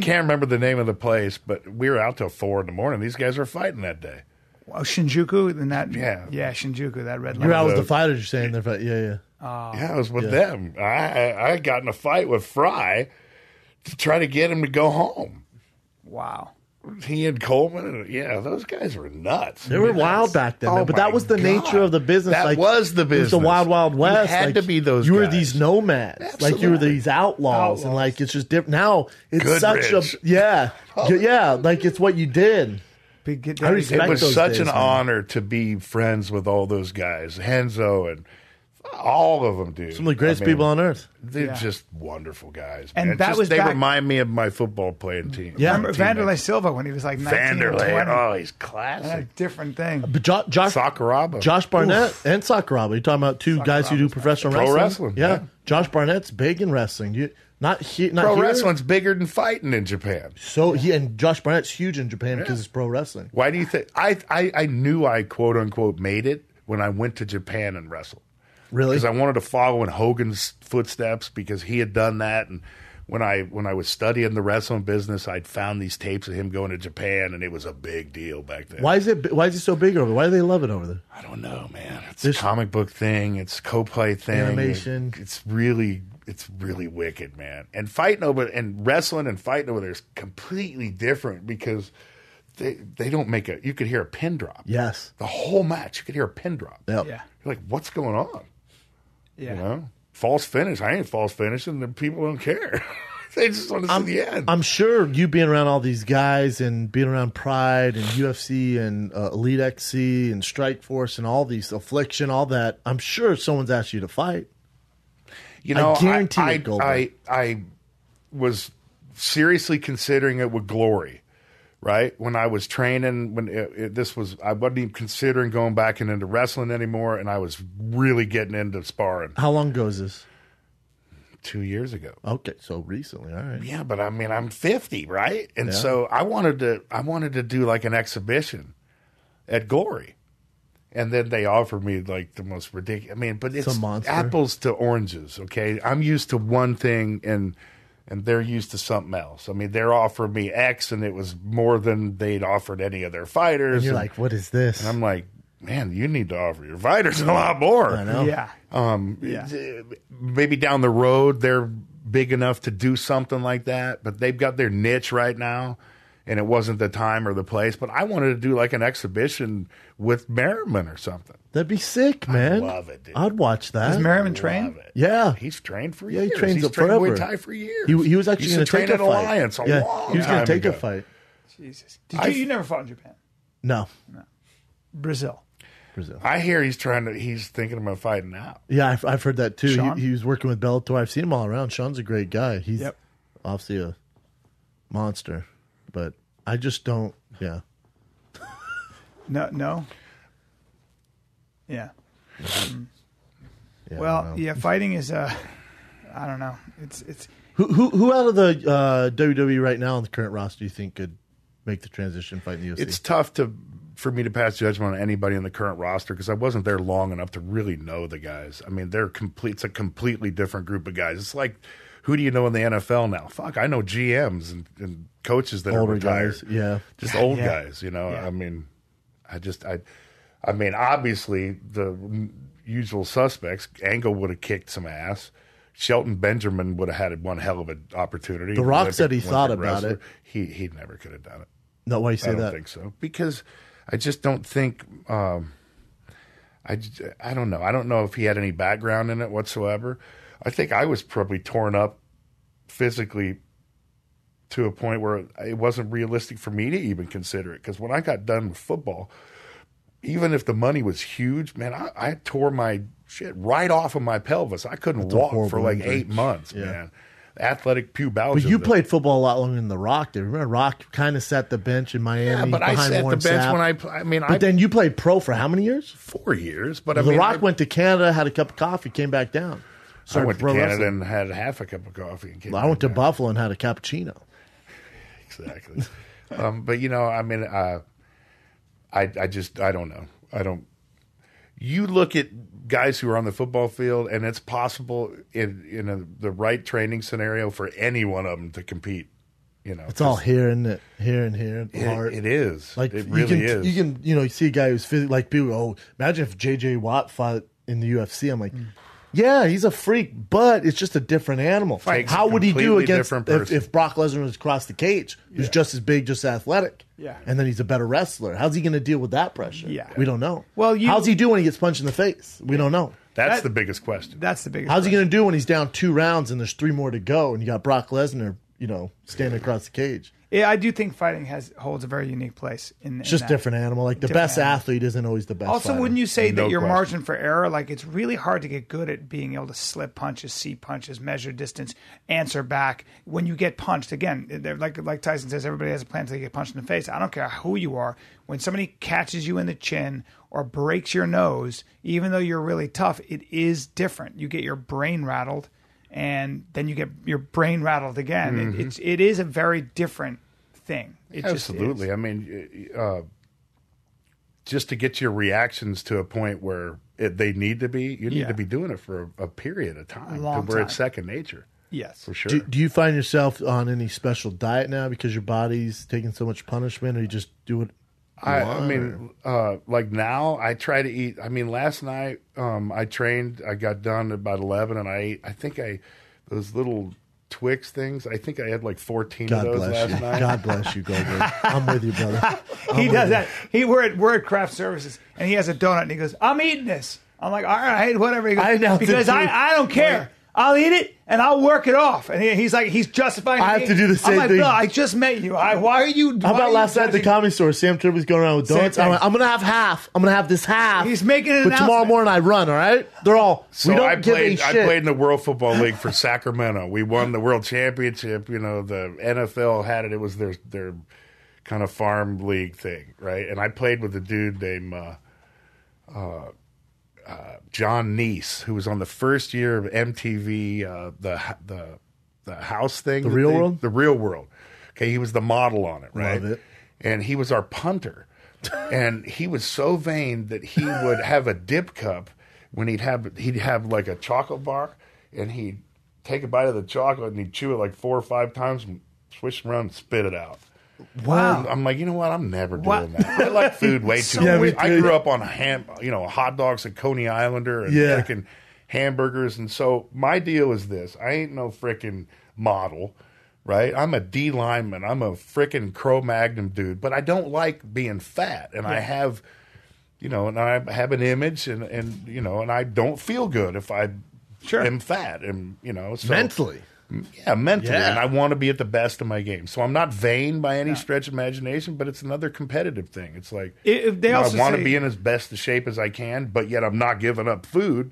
can't remember the name of the place, but we were out till 4 a.m. These guys were fighting that day. Oh, Shinjuku and that. Yeah. Shinjuku. That red You're light. out with the fighters, you're saying they're fighting. Yeah. Yeah, I was with them. I got in a fight with Fry to try to get him to go home. Wow. He and Coleman, those guys were nuts. They were wild back then, man. Oh But that my was the God. nature of the business. That was the It was business. the wild, wild west. You had to be those You were guys. these nomads. Like you were Absolutely. these outlaws. And like it's just different. Now it's Goodrich. such a yeah. Like it's what you did. Big I respect It was those such days, an man. honor to be friends with all those guys, Henzo and all of them, dude. Some of the greatest people on earth. They're Yeah. just wonderful guys. And man. that Just- was they back- remind me of my football playing team. Yeah. Remember teammates. Vanderlei Silva when he was like 19 or 20? Vanderlei, oh, he's A classic. different thing. But Josh Sakuraba. Josh Barnett and Sakuraba. You're talking about two guys who do professional Pro wrestling. wrestling, Yeah. yeah. Josh Barnett's big in wrestling. Not here. Pro wrestling's bigger than fighting in Japan. So and Josh Barnett's huge in Japan because it's pro wrestling. Why do you think? I knew I quote unquote made it when I went to Japan and wrestled. Really? Because I wanted to follow in Hogan's footsteps because he had done that. And when I was studying the wrestling business, I'd found these tapes of him going to Japan, and it was a big deal back then. Why is it so big over there? Why do they love it over there? I don't know, man. It's This- a comic book thing. It's co-play thing. Animation. It's really wicked, man. And fighting over and wrestling and fighting over there is completely different because they don't make you could hear a pin drop. Yes. The whole match, you could hear a pin drop. Yep. Yeah. You're like, what's going on? Yeah. You know? False finish. I ain't false finishing. The people don't care. They just want to see the end. I'm sure you being around all these guys and being around Pride and UFC and Elite XC and Strike Force and all these Affliction, all that. I'm sure someone's asked you to fight. You know, I guarantee it, Goldberg. I was seriously considering it with Glory, right? When I was training, I wasn't even considering going back into wrestling anymore, and I was really getting into sparring How long ago is this? 2 years ago. Okay, so recently. All right. Yeah, but I mean, I'm 50, right? And Yeah. so I wanted to do like an exhibition at Glory. And then they offered me like the most ridiculous. I mean, but it's a monster. apples to oranges. Okay, I'm used to one thing, and and they're used to something else. I mean, they're offering me X, and it was more than they'd offered any of their fighters. And you're like, what is this? And I'm like, man, you need to offer your fighters a lot more. I know. Yeah. Maybe down the road they're big enough to do something like that, but they've got their niche right now, and it wasn't the time or the place. But I wanted to do like an exhibition with Merriman or something. That'd be sick, man. I love it, dude. I'd watch that. Does Merriman train? Love it. Yeah. He's trained for Yeah, years. he trains He's up trained forever. Muay Thai for years. He was actually going to train take at a fight. Alliance a yeah, long he was time going to take ago. a fight. Jesus. You never fought in Japan? No. Brazil. I hear he's thinking about fighting now. Yeah, I've heard that too. Sean? He was working with Bellator. I've seen him all around. Sean's a great guy. He's Yep. obviously a monster, but I just don't. Yeah. No. Yeah. Yeah, Well, I don't know. yeah, fighting is I don't know. It's Who out of the WWE right now on the current roster do you think could make the transition fight in the UFC? It's tough for me to pass judgment on anybody in the current roster because I wasn't there long enough to really know the guys. I mean, it's a completely different group of guys. It's like, who do you know in the NFL now? Fuck, I know GMs and coaches that older are retired. guys. Yeah. Just old Yeah. guys, you know. Yeah. I mean, I mean, obviously the usual suspects. Angle would have kicked some ass. Shelton Benjamin would have had one hell of an opportunity. The Rock Olympic- said he thought Olympic about wrestler. it. He never could have done it. No, why you say I don't that? think so because I just don't think. I don't know. I don't know if he had any background in it whatsoever. I think I was probably torn up physically to a point where it wasn't realistic for me to even consider it. Because when I got done with football, even if the money was huge, man, I tore my shit right off of my pelvis. I couldn't walk for horrible like injury. 8 months, Yeah. man. Athletic pubalgia. But you played football a lot longer than The Rock did. Remember, Rock kind of sat the bench in Miami. Yeah, but I behind sat the Warren bench Sapp. when But then you played pro for how many years? 4 years. But The I mean, Rock went to Canada, had a cup of coffee, came back down. I Started went to pro Canada wrestling. and had half a cup of coffee. And came I went to back. Buffalo and had a cappuccino. Exactly. But you know, I mean, I don't know. I don't. You look at guys who are on the football field, and it's possible in the right training scenario for any one of them to compete. You know, It's all here and here. Heart. It is. Like It really is. You can, you see a guy who's like people. Oh, imagine if J.J. Watt fought in the UFC. I'm like, yeah, he's a freak, but it's just a different animal. Takes How a would he do completely against different if person. Brock Lesnar was across the cage, who's just as big, just as athletic? Yeah. And then he's a better wrestler. How's he going to deal with that pressure? Yeah. We don't know. Well, how's he do when he gets punched in the face? We don't know. That's the biggest question. that's the biggest. How's he going to do when he's down 2 rounds and there's 3 more to go, and you got Brock Lesnar, standing across the cage? Yeah, I do think fighting holds a very unique place in. It's just that. different animal. Like the Different best animal. athlete isn't always the best. Also, fighter. wouldn't you say No that your question. margin for error, like it's really hard to get good at being able to slip punches, see punches, measure distance, answer back when you get punched? Again, they're like Tyson says, everybody has a plan until you get punched in the face. I don't care who you are. When somebody catches you in the chin or breaks your nose, even though you're really tough, it is different. You get your brain rattled, and then you get your brain rattled again. Mm-hmm. It is a very different thing. It Absolutely. Just is. I mean, just to get your reactions to a point where they need to be, you need Yeah. to be doing it for a period of time, Long to where time. it's second nature. Yes. For sure. Do you find yourself on any special diet now because your body's taking so much punishment, or you just do it? I mean, like now I try to eat. I mean, last night I trained. I got done at about 11, and I ate. I think those little Twix things. I think I had like 14 God of those bless last you. night. God bless you, Goldberg. I'm with you, brother. He does that. We're at craft services, and he has a donut, and he goes, "I'm eating this." I'm like, "All right, whatever." He goes, I announced it because too. I don't care. I'll eat it and I'll work it off. And he's like, he's justifying. I have me. to do the same I'm like, thing. Bill, I just met you. Why are you? How about last night at the Comedy Store? Sam Tripp was going around with Same donuts. thing. I'm like, I'm going to have half. I'm going to have this half. He's making an But tomorrow announcement. morning I run, all right? They're all, So we don't I give played. a I shit. played in the World Football League for Sacramento. We won the World Championship. You know, the NFL had it. It was their kind of farm league thing, right? And I played with a dude named John Neese, who was on the first year of MTV, the house thing, The Real World? The Real World. Okay, he was the model on it, right? Love it. And he was our punter. And he was so vain that he would have a dip cup when he'd have like a chocolate bar, and he'd take a bite of the chocolate and he'd chew it like 4 or 5 times and swish it around and spit it out. Wow. I'm like, you know what? I'm never doing that. I like food way too Yeah, much. me I too. grew up on hot dogs at Coney Islander and Yeah. freaking hamburgers. And so my deal is this. I ain't no freaking model, right? I'm a D lineman. I'm a freaking Cro-Magnon dude. But I don't like being fat. And I have, and I have an image and I don't feel good if I am fat. And, so. Mentally. Yeah, mentally. Yeah. And I want to be at the best of my game. So I'm not vain by any stretch of imagination, but it's another competitive thing. It's like I want to be in as best a shape as I can, but yet I'm not giving up food,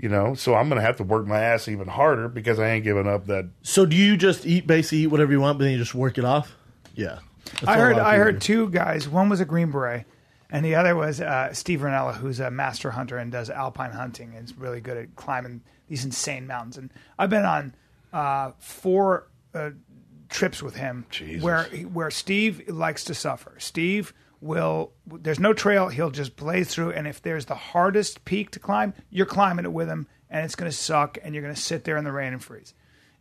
so I'm going to have to work my ass even harder because I ain't giving up that. So do you just basically eat whatever you want, but then you just work it off? Yeah. I heard 2 guys. One was a Green Beret, and the other was Steve Ranella, who's a master hunter and does alpine hunting and is really good at climbing these insane mountains. And I've been on 4 trips with him where Steve likes to suffer. Steve there's no trail, he'll just blaze through, and if there's the hardest peak to climb, you're climbing it with him, and it's going to suck, and you're going to sit there in the rain and freeze.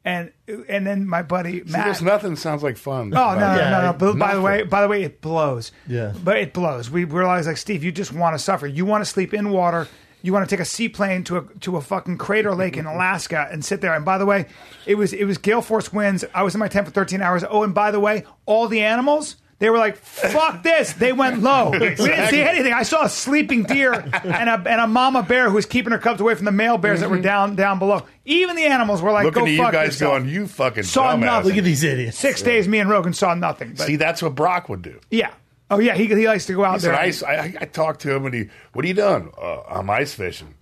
And then my buddy Matt. There's nothing sounds like fun. Oh no! But by the way, it blows. Yeah, but it blows. We realize, like, Steve, you just want to suffer. You want to sleep in water. You want to take a seaplane to a fucking crater lake in Alaska and sit there. And by the way, it was gale force winds. I was in my tent for 13 hours. Oh, and by the way, all the animals, they were like, fuck this. They went low. We didn't see anything. I saw a sleeping deer and a mama bear who was keeping her cubs away from the male bears that were down below. Even the animals were like, looking go at fuck you guys yourself. going, you fucking saw dumbass. nothing. Look at these idiots. 6 days, me and Rogan saw nothing. But, See, that's what Brock would do. yeah. Oh, yeah. He likes to go out there. I talked to him and what are you doing? I'm ice fishing.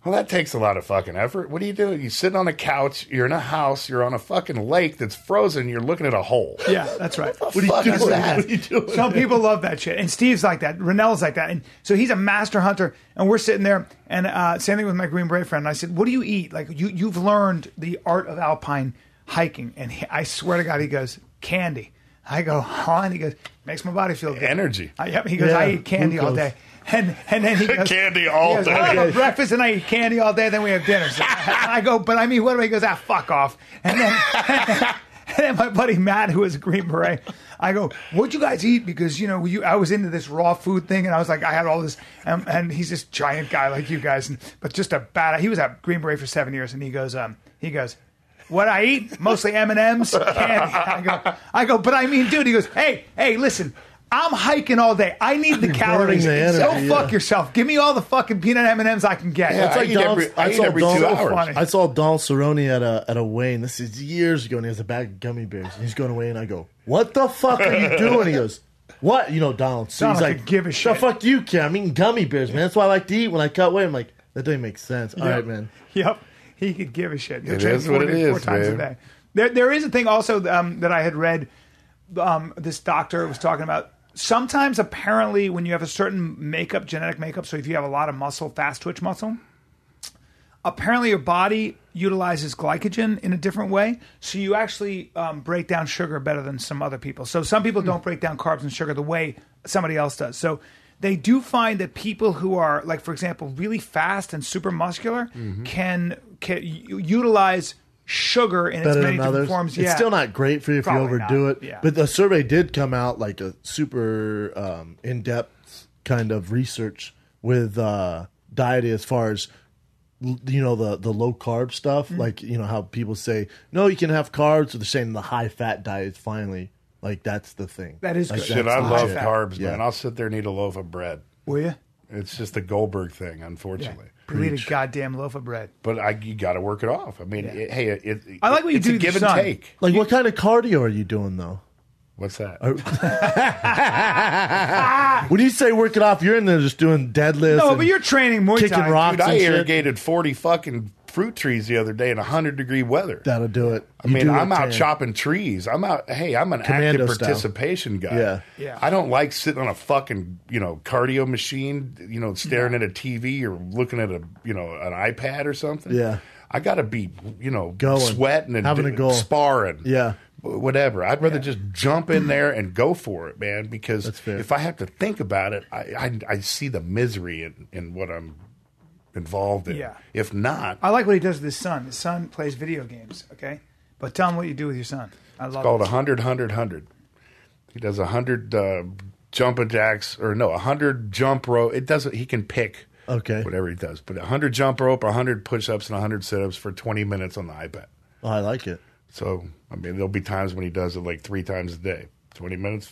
Well, that takes a lot of fucking effort. What are you doing? You're sitting on a couch. You're in a house. You're on a fucking lake that's frozen. You're looking at a hole. Yeah, that's right. What are you doing? What are you doing? Some people love that shit. And Steve's like that. Renella's like that. And so he's a master hunter. And we're sitting there. And same thing with my Green Beret friend. And I said, what do you eat? Like, you've learned the art of alpine hiking. And I swear to God, he goes, candy. I go, huh? And he goes, makes my body feel good. Energy. He goes, I eat candy all day. And then he goes, candy all day. I have breakfast and I eat candy all day. Then we have dinner. So I go, but I mean, what do I? He goes, fuck off. And then my buddy Matt, who is a Green Beret, I go, what'd you guys eat? Because I was into this raw food thing, and I was like, I had all this, and he's this giant guy like you guys, but just a bad. He was a Green Beret for 7 years, and he goes, what I eat? Mostly M&Ms, candy. I go, but I mean, dude. He goes, hey, listen. I'm hiking all day. I need the calories. Go fuck yourself. Give me all the fucking peanut M&Ms I can get. Yeah, It's like I eat every 2 hours. I saw Donald Cerrone at a weigh, and this is years ago, and he has a bag of gummy bears, and he's going away, and I go, what the fuck are you doing? He goes, what? Donald. So he's like, give a shit. The fuck you care? I'm eating gummy bears, man. That's what I like to eat when I cut weight. I'm like, that doesn't make sense. All right, man. Yep. He could give a shit. It is what it is, 4 times a day. There is a thing also that I had read. This doctor was talking about. Sometimes, apparently, when you have a certain genetic makeup, so if you have a lot of muscle, fast twitch muscle, apparently your body utilizes glycogen in a different way. So you actually break down sugar better than some other people. So some people don't break down carbs and sugar the way somebody else does. So they do find that people who are, like, for example, really fast and super muscular can utilize sugar in its many different forms. It's still not great for you if Probably you overdo not. it. Yeah. But the survey did come out like a super in-depth kind of research with diet as far as the low carb stuff. Like how people say no, you can have carbs, or they're saying the high fat diet is finally like that's the thing. That is good. Shit, I love carbs, Yeah. man. I'll sit there and eat a loaf of bread. Will you? It's just the Goldberg thing, unfortunately. You eat a goddamn loaf of bread. But you got to work it off. I mean, I like what you it's do. a give and son. take. Like what kind of cardio are you doing though? What's that? When you say work it off, you're in there just doing deadlifts. No, but you're training Muay kicking Thai. rocks. Dude, I and shit. irrigated 40 fucking fruit trees the other day in 100-degree weather. That'll do it. I mean, I'm out chopping trees. I'm an Commando active style. participation guy. Yeah. I don't like sitting on a fucking, cardio machine, staring at a TV or looking at an iPad or something. Yeah. I got to be, Going. sweating and Having a goal. sparring. Yeah. Whatever. I'd rather just jump in there and go for it, man, because That's fair. if I have to think about it, I see the misery in what I'm involved in. Yeah. If not, I like what he does with his son. His son plays video games, okay? But tell him what you do with your son. I love it's called it. 100, 100, 100. He does 100 jumping jacks, or no, 100 jump rope. It doesn't. He can pick whatever he does, but 100 jump rope, 100 push-ups, and 100 sit-ups for 20 minutes on the iPad. Oh, I like it. So, I mean, there'll be times when he does it like 3 times a day. 20 minutes,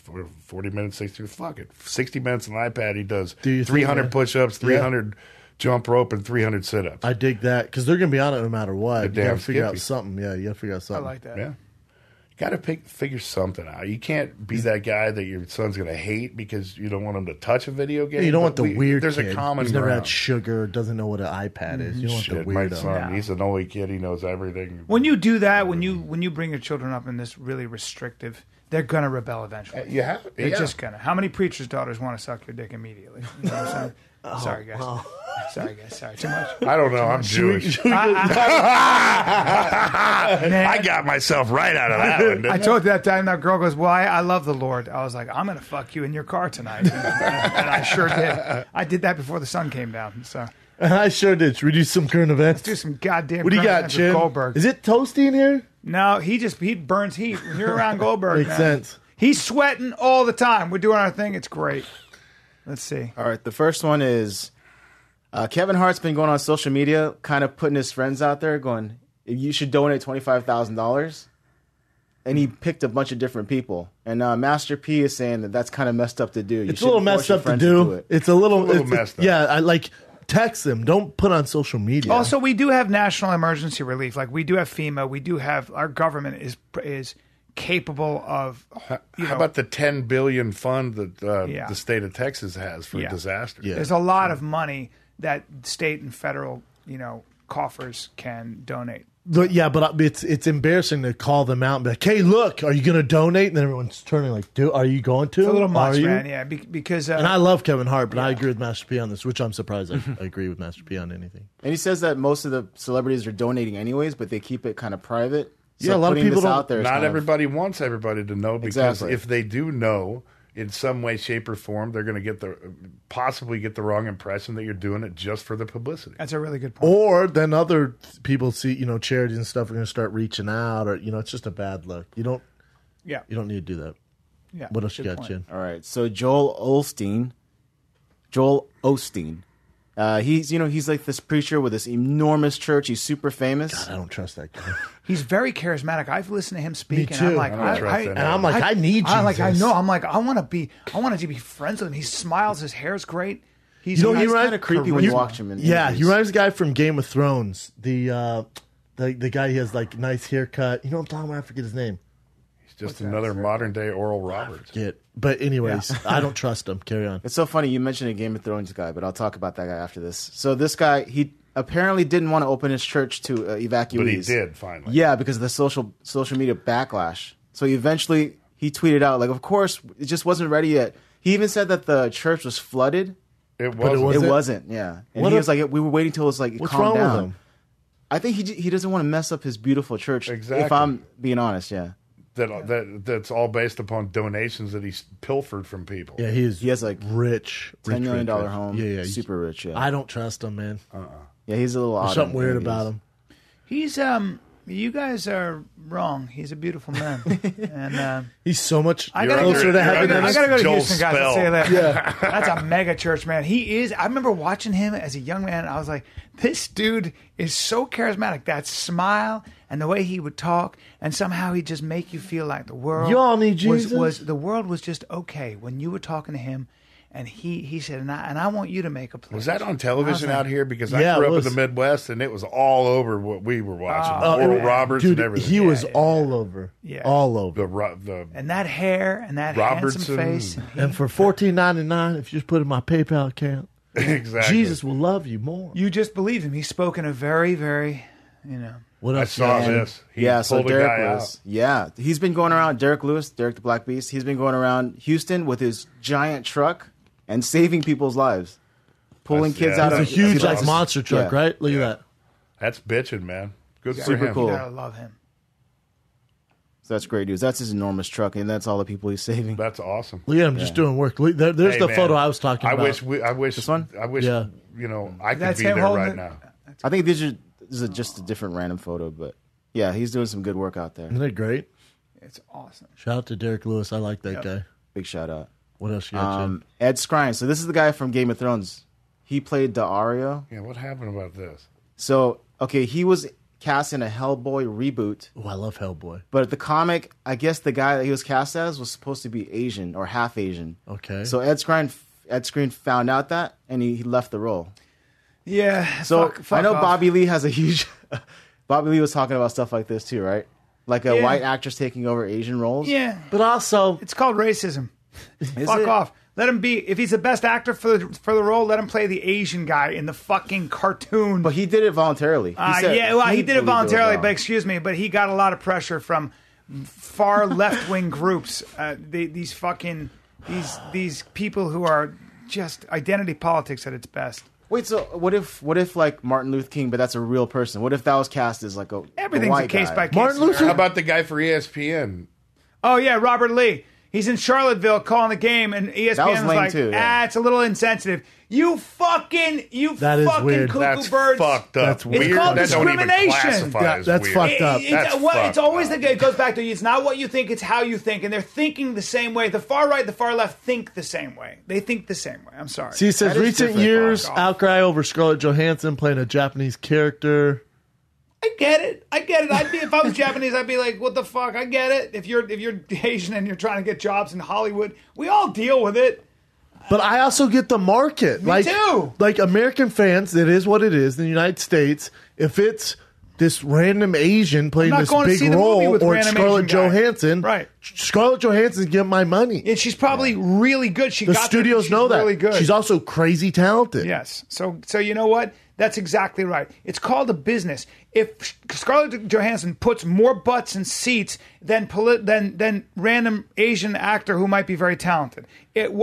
40 minutes, 60, fuck it. 60 minutes on the iPad, he does 300 push-ups, 300 jump rope, and 300 sit-ups. I dig that because they're going to be on it no matter what. You got damn to figure out Skippy. something. Yeah, you got to figure out I something. like that. Yeah. You got to figure something out. You can't be that guy that your son's going to hate because you don't want him to touch a video game. You don't want the weird There's kid. a common He's never ground. had sugar, doesn't know what an iPad is. You don't want Shit, the my weirdo. son, he's an only kid. He knows everything. When you do that, when you bring your children up in this really restrictive, they're gonna rebel eventually. You have, They're just gonna. How many preachers' daughters want to suck your dick immediately? You know what I'm saying? Sorry, guys. Sorry, guys. Sorry, too much. I don't know. I'm Jewish. I got myself right out of that one. Didn't I told you that time that girl goes, well, I love the Lord. I was like, I'm going to fuck you in your car tonight. And I sure did. I did that before the sun came down. So And I sure did. Should we do some current events? do some goddamn What do you current got, events with Jim? Goldberg. Is it toasty in here? No, he burns heat. When you're around Goldberg, Makes man, sense. he's sweating all the time. We're doing our thing. It's great. Let's see. All right, the first one is Kevin Hart's been going on social media, kind of putting his friends out there, going, you should donate $25,000. And he picked a bunch of different people. And Master P is saying that that's kind of messed up to do. It's a little messed up to do. It's a little messed up. Yeah, I like text them. Don't put on social media. Also, we do have national emergency relief. Like we do have FEMA. We do have our government is capable of. How about the $10 billion fund that the state of Texas has for disaster? Yeah. There's a lot of money that state and federal, coffers can donate. But it's embarrassing to call them out and be like, "Hey, look, are you going to donate?" And then everyone's turning like, "Are you going to?" It's a little Are much, you? man. Yeah, because And I love Kevin Hart, but I agree with Master P on this, which I'm surprised I agree with Master P on anything. And he says that most of the celebrities are donating anyways, but they keep it kind of private. So Yeah, a lot of putting people this don't- out there is Not kind of- everybody wants everybody to know because Exactly. if they do know in some way, shape, or form, they're going to possibly get the wrong impression that you're doing it just for the publicity. that's a really good point. Or then other people see, charities and stuff are going to start reaching out, or it's just a bad look. You don't need to do that. Yeah. What else you good got, point. Jen? All right, so Joel Osteen. He's like this preacher with this enormous church. He's super famous. I don't trust that guy. He's very charismatic. I've listened to him speak, Me and I'm too. like, I don't trust him. And I'm like, I need I Jesus. know. I'm like, I want to be friends with him. He smiles. His hair's great. He's he He's reminds- kind of creepy when you watch him. In Yeah, interviews. he reminds the guy from Game of Thrones. The guy he has like nice haircut. You know what I'm talking about? I forget his name. He's just another modern day Oral Roberts. But anyways, I don't trust him. Carry on. It's so funny you mentioned a Game of Thrones guy, but I'll talk about that guy after this. So this guy, he apparently didn't want to open his church to evacuees. But he did finally. Yeah, because of the social media backlash. So he tweeted out, like, of course, it just wasn't ready yet. He even said that the church was flooded. It it wasn't. was- It it? wasn't, yeah. And What he if- was like, we were waiting till it was like, it What's calmed wrong down. with him? I think he doesn't want to mess up his beautiful church. Exactly. If I'm being honest, yeah. That's all based upon donations that he's pilfered from people. Yeah, he has like rich, $10 million rich. home. Yeah, Super rich, yeah. I don't trust him, man. Yeah, he's a little odd. There's something in weird interviews. about him. He's you guys are wrong. He's a beautiful man, and He's so much I gotta closer to you're heaven under than I us. gotta go to Joel Houston, guys. I'll Spell. say that. Yeah, that's a mega church, man. He is. I remember watching him as a young man. I was like, this dude is so charismatic. That smile and the way he would talk, and somehow he'd just make you feel like the world. You all need Jesus? Was the world was just okay when you were talking to him, and he said, and I want you to make a play. Was that on television I was out here? Because Yeah, I grew it up in was. the Midwest, and it was all over what we were watching. Oh, Oral yeah. Roberts Dude, and everything. he was all over. Yeah. All over. the And that hair and that Robertson. handsome face. And for $14.99, if you just put in my PayPal account, exactly. Jesus will love you more. You just believe him. He spoke in a very, very, What I else? saw you got? this. He Yeah, so pulled a Derek guy Lewis. out. Yeah, he's been going around. Derek the Black Beast. He's been going around Houston with his giant truck and saving people's lives, pulling That's- kids yeah, out of It's a huge people's- like monster truck, Yeah. right? Look at that. That's bitching, man. Good for Super him. cool. You gotta love him. So that's great news. That's his enormous truck, and that's all the people he's saving. That's awesome. Look at him just doing work. There's Hey, the man, photo I was talking about. I wish This one? I wish Yeah. I could That's be him there holding right it. now. I think this is just a different random photo, but yeah, he's doing some good work out there. Isn't it great? It's awesome. Shout out to Derek Lewis. I like that guy. Big shout out. What else you got, Jim? Ed Skrein. So this is the guy from Game of Thrones. He played Daario. Yeah, what happened about this? So, okay, he was cast in a Hellboy reboot, Oh, I love Hellboy. but the comic, I guess the guy that he was cast as was supposed to be Asian or half Asian. Okay. So Ed Skrein found out that, and he left the role. Yeah. So fuck I know off. Bobby Lee has a huge... Bobby Lee was talking about stuff like this too, right? Like a Yeah. white actress taking over Asian roles. Yeah. But also, It's called racism. Is Fuck it? off. Let him be. If he's the best actor for the role, let him play the Asian guy in the fucking cartoon. But he did it voluntarily. He did it voluntarily, well. but excuse me, but he got a lot of pressure from far left wing groups. These people who are just identity politics at its best. Wait, so what if like Martin Luther King, but that's a real person? What if that was cast as like a Everything's white a case guy? by case. Martin Luther- How about the guy for ESPN? Oh yeah, Robert Lee. He's in Charlottesville calling the game, and ESPN That was lame like, too, yeah. it's a little insensitive. You That is fucking weird. cuckoo That's birds. fucked up. That's weird. It's called That don't even discrimination. classify as That's weird. fucked up. It's always it goes back to it's not what you think, it's how you think, and they're thinking the same way. The far right, the far left think the same way. They think the same way. I'm sorry. see, it says That is recent different. years Fuck off. outcry over Scarlett Johansson playing a Japanese character. I get it. If I was Japanese, I'd be like, "What the fuck?" I get it. If you're Asian and you're trying to get jobs in Hollywood, we all deal with it. But I also get the market. Me too. Like American fans, it is what it is in the United States. If it's this random Asian playing I'm not this going to big see the movie role, with or it's random Scarlett Asian guy. Johansson, Right. Scarlett Johansson's getting my money. And she's probably really good. The studios know that. Really good. She's also crazy talented. Yes. So you know what? That's exactly right. It's called a business. If Scarlett Johansson puts more butts in seats than random Asian actor who might be very talented,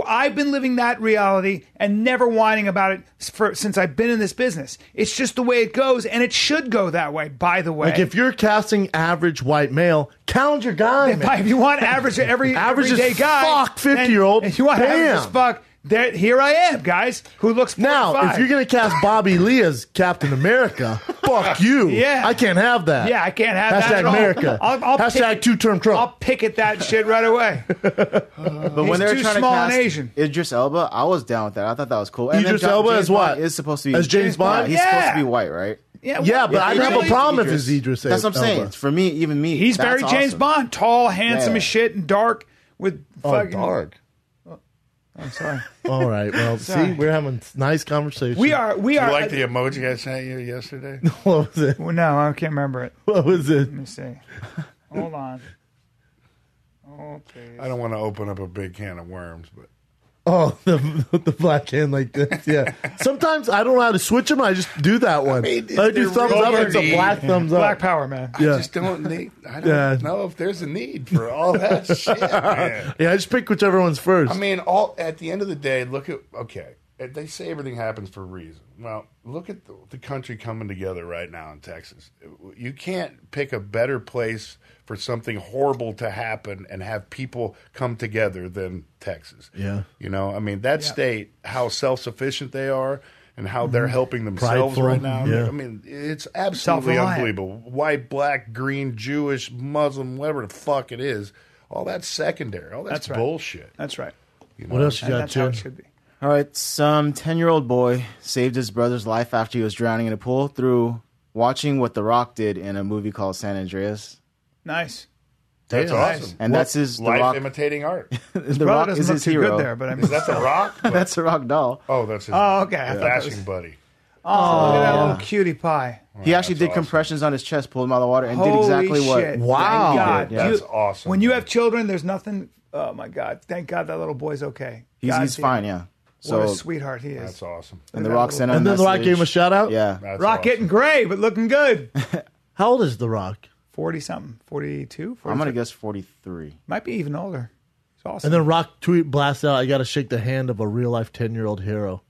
I've been living that reality and never whining about it since I've been in this business. It's just the way it goes, and it should go that way. By the way, Like if you're casting average white male, count your guy. Man. if you want average Average everyday as guy, fuck, 50-year-old, if you want average as bam. fuck. Here I am, guys, who looks 45. Now, if you're going to cast Bobby Lee as Captain America, fuck you. Yeah. I can't have that. Yeah, I can't have that Hashtag at all. America. I'll Hashtag two-term Trump. I'll picket that shit right away. But when He's they were too trying to small and cast Asian. Idris Elba, I was down with that. I thought that was cool. And Idris then Elba James as what? Bond is supposed to be As James Bond? He's supposed Yeah. to be white, right? Yeah, but I'd have a problem if it's Idris That's what I'm saying. Elba. For me, even me, He's that's very James awesome. Bond, tall, handsome Yeah. as shit, and dark with Oh, fucking. dark. I'm sorry. All right. Well, Sorry. see, we're having nice conversation. We are. You like the emoji I sent you yesterday? What was it? Well, no, I can't remember it. What was it? Let me see. Hold on. Okay. I don't want to open up a big can of worms, but Oh, the black hand like this. Yeah. Sometimes I don't know how to switch them. I just do that one. mean, I do they're thumbs up. really It's a neat. black thumbs up. Black power, man. Yeah. I just don't need. I don't Yeah. know if there's a need for all that shit, man. Yeah, I just pick whichever one's first. I mean, at the end of the day, look at they say everything happens for a reason. Well, look at the country coming together right now in Texas. You can't pick a better place for something horrible to happen and have people come together than Texas. Yeah. You know, I mean, that state, how self-sufficient they are and how they're helping themselves Prideful, right now. yeah. I mean, it's absolutely Self-reliant. unbelievable. White, black, green, Jewish, Muslim, whatever the fuck it is, all that's secondary. All that's That's right. bullshit. That's right. You know? What else you And got, that's how Jim? it should be. All right, some 10-year-old boy saved his brother's life after he was drowning in a pool through watching what The Rock did in a movie called San Andreas. Nice. That's Damn. awesome. And that's his The Life Rock. imitating art. The Brother Rock doesn't is look his too hero. good there, but I mean, Is that the Rock? That's the Rock doll. Oh, that's his Oh, okay. I thought that bashing was, buddy. oh, look at that little cutie pie. He actually that's did awesome. compressions on his chest, pulled him out of the water, and did Holy exactly shit. what. Wow. Thank God. Yeah. That's awesome. When you have children, there's nothing. Oh my God! Thank God that little boy's okay. He's God he's damn. fine, yeah. What a So sweet-heart he is. That's awesome. and The that Rock little- sent him And a then The Rock message. gave him a shout out? Yeah. That's Rock awesome. getting gray, but looking good. How old is The Rock? 40-something, 42, 43. I'm gonna guess 43. Might be even older. He's awesome. And then Rock tweet blasts out, I got to shake the hand of a real-life 10-year-old hero.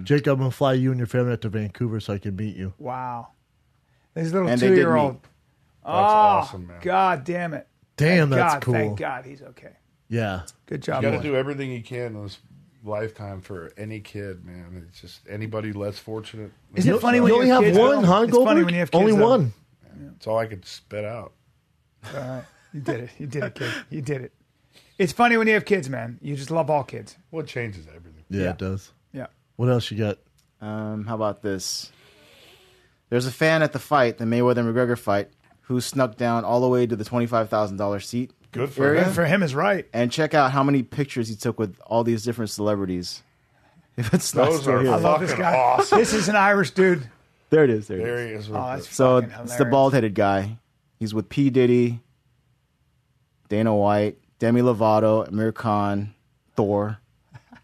Jake, I'm going to fly you and your family out to Vancouver so I can meet you. Wow. This little And they did 2-year-old. meet. Oh, awesome, man. God damn it. Damn, Thank that's God, cool. Thank God he's okay. Yeah. Good job. You got to boy. do everything you can in this lifetime for any kid, man. It's just anybody less fortunate. Isn't it funny when You you only have have kids, one, though? huh, It's Goldberg? funny when you have kids, Only though. one. It's all I could spit out. All right. You did it. You did it, kid. You did it. It's funny when you have kids, man. You just love all kids. Well, it changes everything. Yeah, it does. Yeah. What else you got? How about this? There's a fan at the fight, the Mayweather and McGregor fight, who snuck down all the way to the $25,000 seat. Good for area. him. For him is right. And check out how many pictures he took with all these different celebrities. If it's not Those still are here. I love this fucking guy. awesome. This is an Irish dude. There it is. There There it he is. is. Oh, that's So fucking it's hilarious. the bald-headed guy. He's with P. Diddy, Dana White, Demi Lovato, Amir Khan, Thor.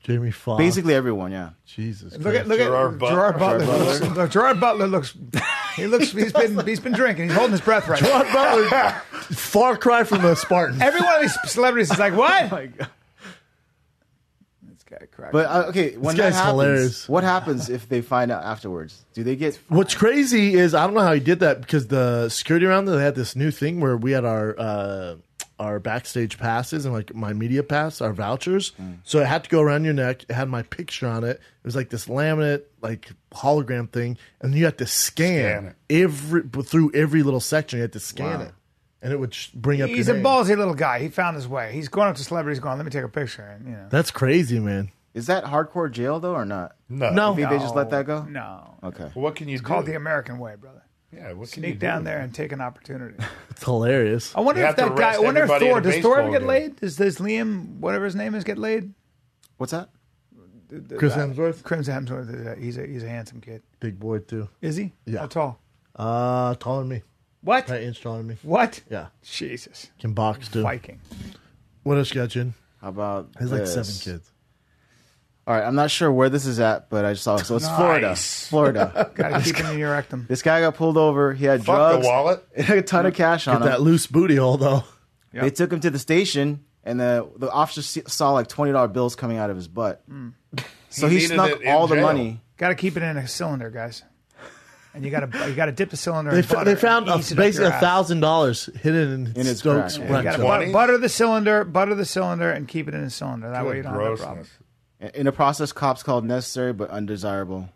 Jamie Foxx. Basically everyone, yeah. Jesus. Look at Gerard Gerard Butler. Butler. Look, Gerard Butler looks. He's been drinking. He's holding his breath right now. Gerard Butler, far cry from the Spartans. Every one of these celebrities is like, what? This guy cracked. But okay, when that guy's happens, hilarious. what happens if they find out afterwards? Do they get? What's crazy is I don't know how he did that because the security around there, they had this new thing where we had our backstage passes and like my media pass, our vouchers. So it had to go around your neck. It had my picture on it. It was like this laminate, like hologram thing, and you had to scan it. through every little section. You had to scan it, and it would bring up. He's your a name. ballsy little guy. He found his way. He's going up to celebrities, going, "Let me take a picture." And That's crazy, man. Is that hardcore jail though, or not? No. Maybe they just let that go. No, Okay. Well, what can you it's do? called the American way, brother. Yeah, what can you Sneak do? down there and take an opportunity. It's hilarious. I wonder You if have to that guy. I arrest wonder if everybody Thor. at a Does Thor ever baseball get game. laid? Does Liam, whatever his name is, get laid? What's that? Chris Hemsworth, Chris Hemsworth. He's a handsome kid. big boy too. Is he? Yeah. How tall? Taller than me. What? An inch taller than me. What? Yeah, Jesus. can box too. Viking. What else you got, Jin? How about He's like this? 7 kids. All right, I'm not sure where this is at, but I just saw it. So it's Nice. Florida. Got to keep him in your rectum. This guy got pulled over. He had Fuck drugs, the wallet. a ton of cash on Get that him. loose booty hole though. They took him to the station, and the officer saw like $20 bills coming out of his butt. So he needed snuck it in all the jail. money. Got to keep it in a cylinder, guys. And you got to dip the cylinder. They, in butter they found and ease it up basically your ass. $1,000 hidden in his Stokes' crack. You got rectum. to butter the cylinder, and keep it in a cylinder. That way you Good don't have that problem. grossness. In the process, cops called necessary but undesirable.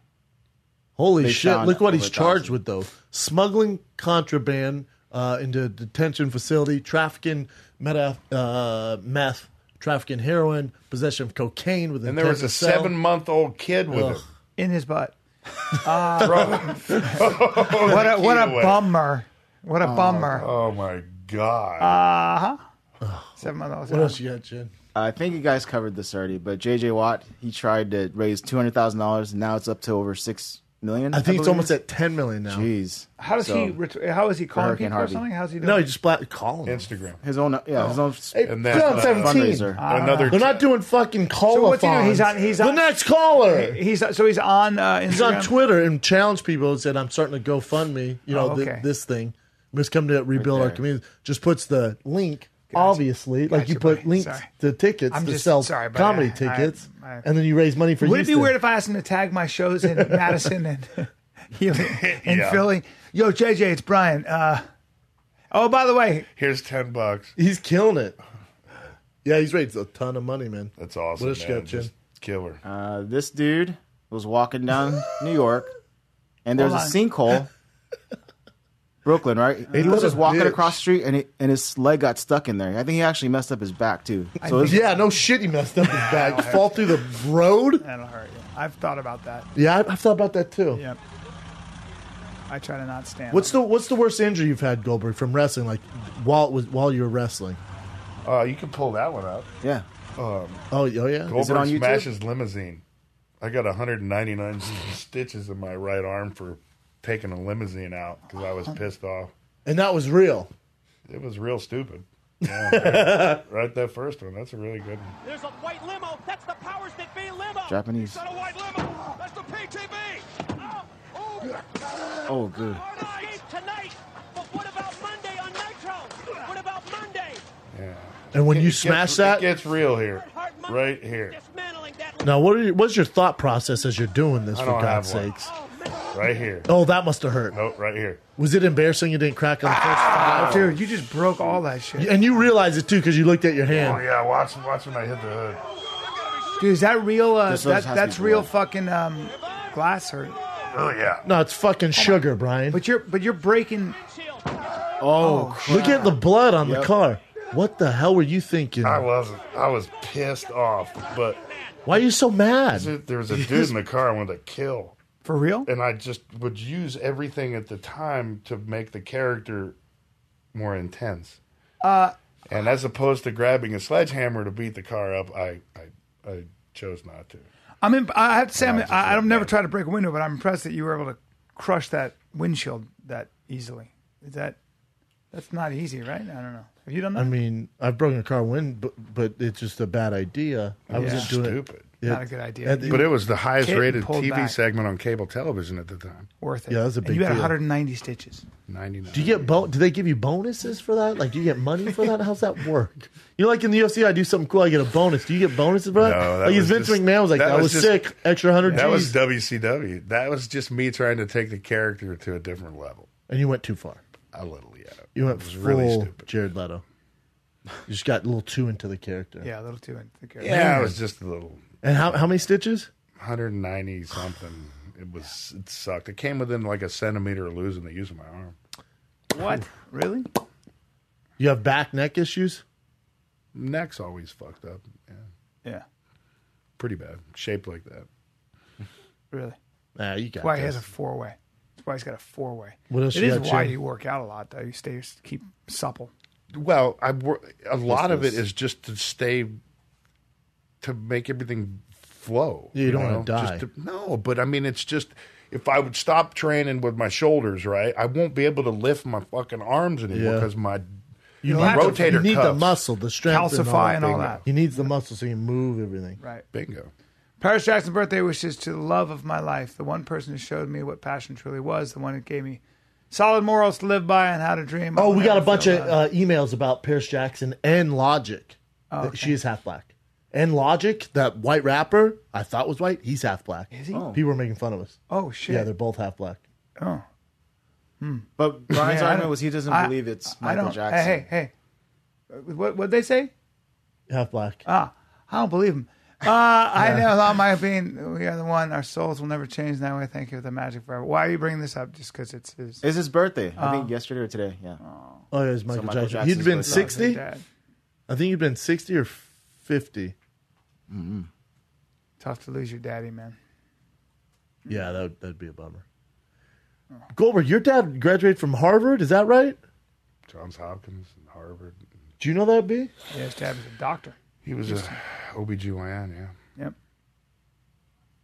Holy They shit! found Look what over he's charged 1,000. with though: smuggling contraband into a detention facility, trafficking meth, trafficking heroin, possession of cocaine with And there was a intent to sell. 7-month-old kid with Ugh. him. In his butt. What What a bummer. What a bummer. Oh my god. 7 months. What else you got, Jen? I think you guys covered this already, but J.J. Watt, he tried to raise $200,000, and now it's up to over $6 million. I think it's believe. almost at 10 million now. Jeez. How does he? How is he calling Hurricane people or Harvey. something? How's he doing? No, he just call him. Instagram. His own, his own Hey, And put then, on 17. fundraiser. Another. They're not doing fucking call So what's he doing? He's on the next caller. He's on Instagram. He's on Twitter and challenged people and said, "I'm starting to GoFundMe. You know, okay. this thing. We just come to rebuild our there. community." Just puts the link, obviously, like you Gotcha, put buddy. links Sorry. to tickets I'm to just- sell sorry, buddy. comedy I- tickets, I- and then you raise money for Would it be Houston. weird if I asked him to tag my shows in Madison and in Yeah. Philly? Yo, JJ, it's Brian. Oh, by the way, Here's $10. He's killing it. Yeah, he's raised a ton of money, man. That's awesome. What else you man. got, Jen? Just killer. This dude was walking down New York, and there's a Hold sinkhole. Brooklyn, right? He was what just a walking bitch. across the street, and his leg got stuck in there. I think he actually messed up his back, too. So his, Yeah, no shit. He messed up his back. Fall through the road. that'll hurt you. I've thought about that. Yeah, I've thought about that too. Yep. I try to not stand. What's the worst injury you've had, Goldberg, from wrestling? Like while you were wrestling? You can pull that one out. yeah. Oh yeah. Goldberg on YouTube? smashes limousine. I got 199 stitches in my right arm for taking a limousine out because I was pissed off. And that was real. It was real stupid. Yeah, right, that first one. That's a really good one. There's a white limo. That's the Powers That Be limo. Japanese. Got a white limo. That's the PTB. Oh, good. Escape tonight. But what about Monday on Nitro? What about Monday? Yeah. And when you It smash gets, that, it gets real here. Hart Monday. Right here. Dismantling that. now what's your thought process as you're doing this? I For don't God's have one. sakes, Oh, man. right here. Oh, that must have hurt. Oh, right here. Was it embarrassing? You didn't crack on the first 5? Dude, you just broke all that shit. And you realized it too because you looked at your Oh hand. yeah, watch when I hit the hood. Dude, is that real? This has to That's be real blood. fucking glass or? Oh yeah. No, it's fucking sugar, Brian. But you're breaking. Oh, Look at the blood on the Yep. car. What the hell were you thinking? I wasn't. I was pissed off, but Why are you so mad? there was a dude in the car I wanted to kill, For real? and I just would use everything at the time to make the character more intense. And as opposed to grabbing a sledgehammer to beat the car up, I chose not to. I have to say, No, just I've like never that. tried to break a window, but I'm impressed that you were able to crush that windshield that easily. That's not easy, right? I don't know. Have you done that? I mean, I've broken a car window, but it's just a bad idea. I wasn't doing Stupid. it. Not a good idea. But it was the highest Kitten rated pulled TV back. segment on cable television at the time. Worth it. Yeah, that was a And big you had deal. 190 stitches. 99. Do you get do they give you bonuses for that? Like, do you get money for that? How's that work? You know, like in the UFC, I do something cool, I get a bonus. Do you get bonuses for that? No, that like, was Vince just- McMahon was like, that was just- sick, extra 100 That G's. was WCW. That was just me trying to take the character to a different level. And you went too far. A little, yeah. You went It was full really stupid. Jared Leto. You just got a little too into the character. Yeah, a little too into the character. Yeah, it was just a little. And how many stitches? 190 something. It sucked. It came within like a centimeter of losing the use of my arm. What? Really? You have back, neck issues? Neck's always fucked up. Yeah, Yeah. pretty bad. Shaped like that. Really? Nah, you got That's why he this. has a 4-way. That's why he's got a 4-way. What else It you is got, why Jim? you work out a lot, though. You keep supple. Well, a lot of it was- is just to make everything flow. Yeah, you don't know? wanna die. No, but I mean, it's just if I would stop training with my shoulders, right, I won't be able to lift my fucking arms anymore Yeah. because my You You'll have to- rotator You need the cuffs. muscle, the strength, Calcify and all Bingo. that. He needs the muscle so you can move everything. Right. Bingo. Paris Jackson's birthday wishes to the love of my life, the one person who showed me what passion truly was, the one who gave me solid morals to live by and how to dream. Oh, we got a bunch of of emails about Paris Jackson and Logic. okay. She is half black. And Logic, that white rapper, I thought was white, he's half black. Is he? Oh. People were making fun of us. Oh, shit. Yeah, they're both half black. Oh. But Brian's Man, I argument don't- was he doesn't I- believe it's I Michael don't. Jackson. Hey. What'd they say? Half black. I don't believe him. I know that might have been, we are the one, our souls will never change that way. Thank you for the magic forever. Why are you bringing this up? Just because it's his It's his birthday. I think yesterday or today. Yeah. Oh, yeah, it's Michael, Michael Jackson. Jackson's He'd been birthday. 60? dad. I think he'd been 60 or 50. Tough to lose your daddy, man. Yeah, that'd be a bummer. Goldberg, your dad graduated from Harvard, is that right? Johns Hopkins and Harvard. Do you know that, B? Yeah, his dad was a doctor. He was a OBGYN, yeah.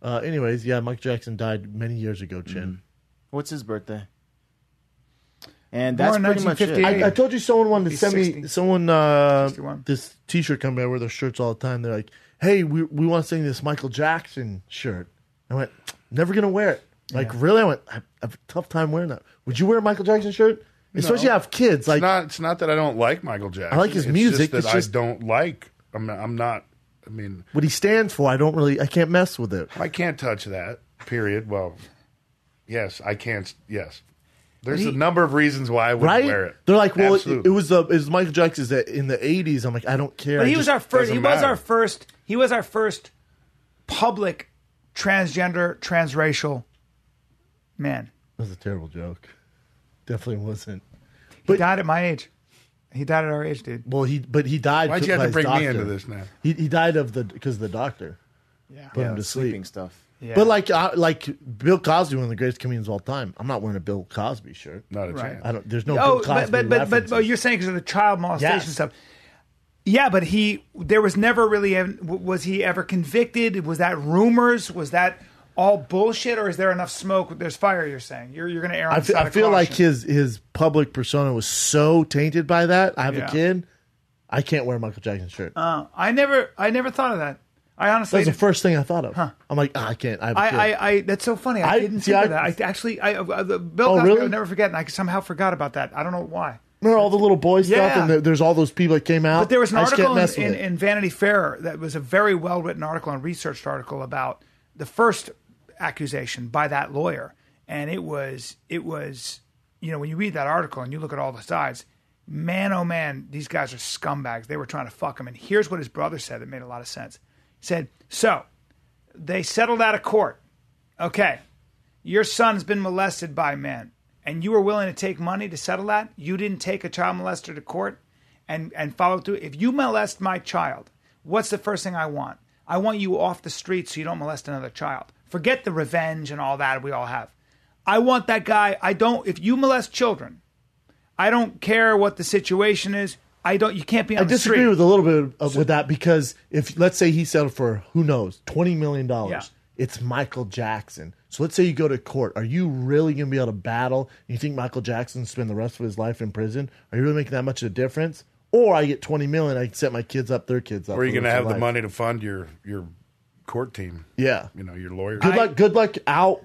Yep. Anyways, yeah, Michael Jackson died many years ago, Chin. What's his birthday? And that's Born pretty much it. 1958. I told you someone wanted to He's send 60. me someone 61. this T-shirt company. I wear their shirts all the time. They're like, "Hey, we want to send you this Michael Jackson shirt." I went, "Never gonna wear it." Like, really? I went, "I have a tough time wearing that." Would you wear a Michael Jackson shirt? Especially if you have kids. Like, It's not that I don't like Michael Jackson. I like his It's music, Just it's that just- I don't like. I'm not. I mean, what he stands for, I can't mess with it. I can't touch that. Period. Well, yes, I can't. Yes, there's a number of reasons why I wouldn't Right? wear it. They're like, well, it Absolutely. was Michael Jackson's in the '80s. I'm like, I don't care. But I he just- was our first. doesn't He was matter. our first. He was our first public transgender, transracial man. That was a terrible joke. Definitely wasn't. He died at my age. He died at our age, dude. Well, he died. Why'd you have by to his bring me doctor. into this now? He died because of the doctor Yeah. put him to sleeping sleep. stuff. Yeah. But like Bill Cosby, one of the greatest comedians of all time. I'm not wearing a Bill Cosby shirt. Not a Right. chance. I don't. There's no Oh, Bill Cosby but references. you're saying because of the child molestation Yes. stuff. Yeah, but there was never really. Was he ever convicted? Was that rumors? Was that all bullshit, or is there enough smoke? There's fire. You're saying you're going to err on the side I of feel like caution. his public persona was so tainted by that. I have Yeah. a kid. I can't wear a Michael Jackson shirt. I never thought of that. I that honestly. was the first thing I thought of. I'm like, I can't. I have a kid. I that's so funny. I didn't see, think of I- that. Bill Oh, Cosby, really? I'll never forget, and I somehow forgot about that. I don't know why. Remember all the little boy stuff, Yeah. and there's all those people that came out. But there was an I just can't article mess with it. in Vanity Fair that was a very well written article and researched article about the first accusation by that lawyer, And it was, when you read that article and you look at all the sides, man, oh man, these guys are scumbags. They were trying to fuck him. And here's what his brother said that made a lot of sense. He said, so they settled out of court. Okay, your son's been molested by men, and you were willing to take money to settle that? You didn't take a child molester to court and follow through? If you molest my child, what's the first thing I want? I want you off the street so you don't molest another child. Forget the revenge and all that we all have. I want that guy. If you molest children, I don't care what the situation is. You can't be on the street. I disagree with a little bit with that, because if, let's say he settled for, who knows, $20 million. Yeah. It's Michael Jackson. So let's say you go to court. Are you really going to be able to battle? You think Michael Jackson spend the rest of his life in prison? Are you really making that much of a difference? Or I get $20 million, I can set my kids up, their kids up. Or are you going to have the money to fund your court team? Yeah. Your lawyers. Good luck out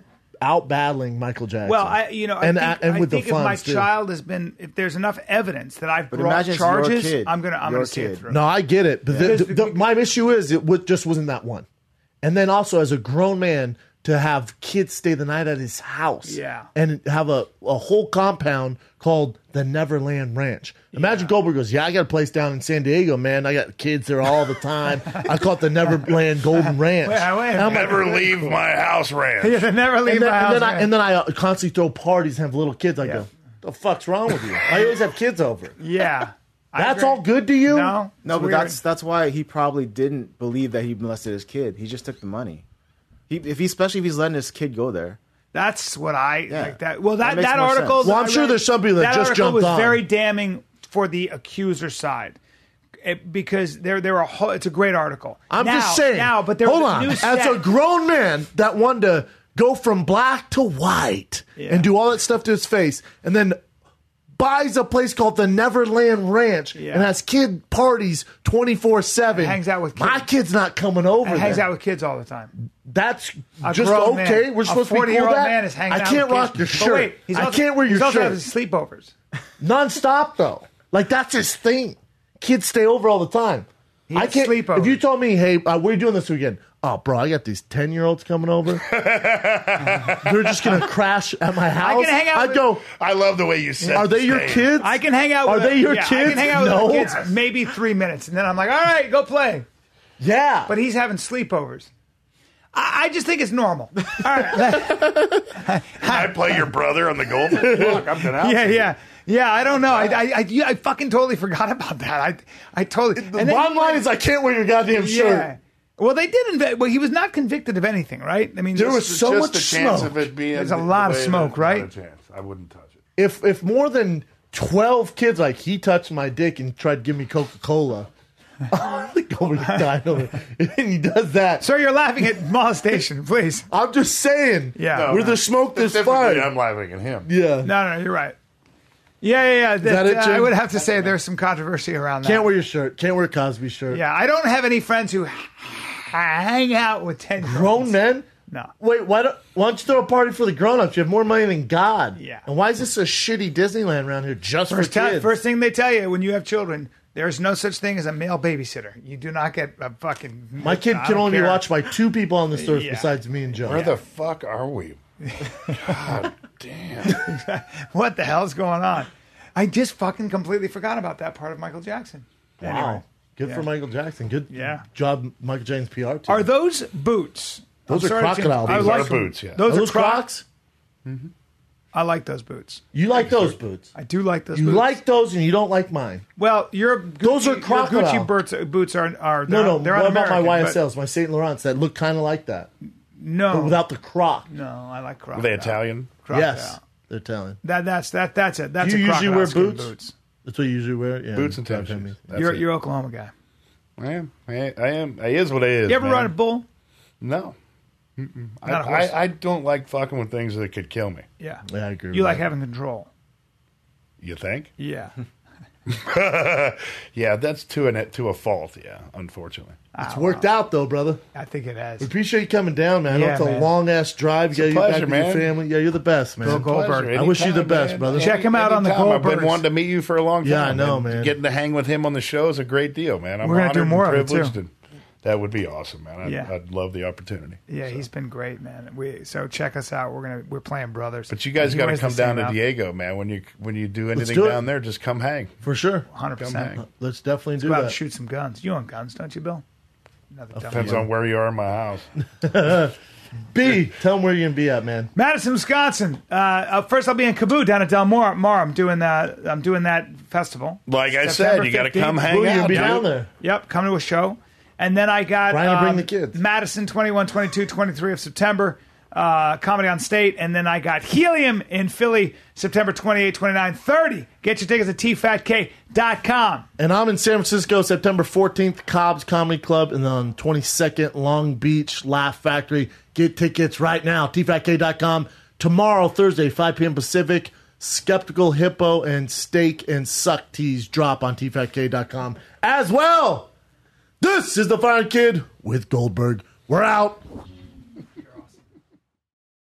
battling Michael Jackson. Well, I think if my child has been, if there's enough evidence that I've brought charges, I'm gonna see it through. No, I get it, but my issue is just wasn't that one. And then also, as a grown man, to have kids stay the night at his house, and have a whole compound called the Neverland Ranch. Imagine Goldberg goes, I got a place down in San Diego, man. I got kids there all the time. I call it the Neverland Golden Ranch. Never leave my house ranch. Never leave my house ranch. And then I constantly throw parties and have little kids. I go, the fuck's wrong with you? I always have kids over. Yeah. That's all good to you? No, but that's why he probably didn't believe that he molested his kid. He just took the money. Especially if he's letting his kid go there. That's what like that. Well, that article. Well, I'm sure there's some people that just jumped on. That article was very damning for the accuser side, because it's a great article. I'm just saying. But hold on. As a grown man that wanted to go from black to white and do all that stuff to his face, and then buys a place called the Neverland Ranch and has kid parties 24/7. Hangs out with kids. My kid's not coming over. And hangs out with kids all the time. That's just okay. Man. We're supposed to be cool with that. Man is hanging I can't rock your shirt. I can't wear your shirt. He also has sleepovers. Non-stop, though. Like, that's his thing. Kids stay over all the time. I can't. Sleepovers. If you told me, hey, what are you doing this weekend? Oh, bro, I got these 10-year-olds coming over. They're just going to crash at my house. I can hang out I love the way you said Are they your kids? I can hang out with Are they your kids? I can hang out with the kids maybe 3 minutes. And then I'm like, all right, go play. Yeah. But he's having sleepovers. I just think it's normal. All right. I play your brother on the golf. Look, I've been out. Yeah, I don't know. I fucking totally forgot about that. I totally. The bottom line is I can't wear your goddamn shirt. Well, they did. Well, he was not convicted of anything, right? I mean, there was so much chance smoke. Of it being There's a lot of smoke, right? Not a chance. I wouldn't touch it. If more than 12 kids, like, he touched my dick and tried to give me Coca-Cola, and he does that. Sir, you're laughing at molestation, please. I'm just saying. Yeah. Where there's smoke, there's fire. I'm laughing at him. Yeah. No, you're right. Yeah. Is that it, Jim? I would have to say there's some controversy around that. Can't wear your shirt. Can't wear a Cosby shirt. Yeah, I don't have any friends who hang out with 10-year-olds. Grown men? No. Wait, why don't you throw a party for the grown-ups? You have more money than God. Yeah. And why is this a shitty Disneyland around here just for kids? First thing they tell you when you have children, there's no such thing as a male babysitter. You do not get a fucking... My kid can only be watched by 2 people on this earth besides me and Joe. Where the fuck are we? God damn. What the hell's going on? I just fucking completely forgot about that part of Michael Jackson. Wow. Anyway. Good for Michael Jackson. Good job, Michael Jackson's PR team. Are those boots? Those are crocodile boots. Those are boots, yeah. Those are Crocs? Mm-hmm. I like those boots. You like those boots? I do like those boots. You like those and you don't like mine. Well, those are crocodile. Your Gucci boots are no. They're what about my American, YSLs, my St. Laurents that look kind of like that? No. But without the croc. No, I like crocodile. Are they Italian? Crocodile. Yes, they're Italian. That's it. That's do a you usually wear boots? That's what you usually wear? Yeah. Boots and tennis shoes. You're Oklahoma guy. I am. I is what I is. You ever man. ride a bull? No. Not a horse. I don't like fucking with things that could kill me. Yeah. Yeah, I agree. You like having control. You think? Yeah. Yeah, that's to a fault. Yeah, unfortunately. It's worked out though, brother. I think it has. We appreciate you coming down, man. Yeah, It's a man. long ass drive. You got to get back pleasure, with your man. family. Yeah, you're the best, man. Bill Goldberg. I wish you the best, man. brother. Check him out on the Anytime. I've Goldbergs. been wanting to meet you for a long time. Yeah, I know, and man. Getting to hang with him on the show is a great deal, man. I'm We're gonna honored do more and of it, too. privileged. That would be awesome, man. Yeah. I'd love the opportunity. Yeah, So. he's been great, man. So check us out. We're playing brothers. But you guys He got to wears come the same down to outfit. Diego, man. When you do anything do it. down there, just come hang. For sure. 100%. Let's definitely do Go out that. and shoot some guns. You own guns, don't you, Bill? Another dumb Depends one. on where you are in my house. B, tell them where you're going to be at, man. Madison, Wisconsin. First, I'll be in Kaboo down at Del Mar. I'm doing that festival. Like I September said, you got to 15th. come hang Who you out. going to be dude. down there? Yep, coming to a show. And then I got Brian will bring the kids. Madison 21, 22, 23 of September, Comedy on State. And then I got Helium in Philly, September 28, 29, 30. Get your tickets at tfatk.com. And I'm in San Francisco, September 14th, Cobb's Comedy Club, and then on 22nd, Long Beach, Laugh Factory. Get tickets right now, tfatk.com. Tomorrow, Thursday, 5 p.m. Pacific, Skeptical Hippo and Steak and Suck Teas drop on tfatk.com as well. This is the Fire Kid with Goldberg. We're out.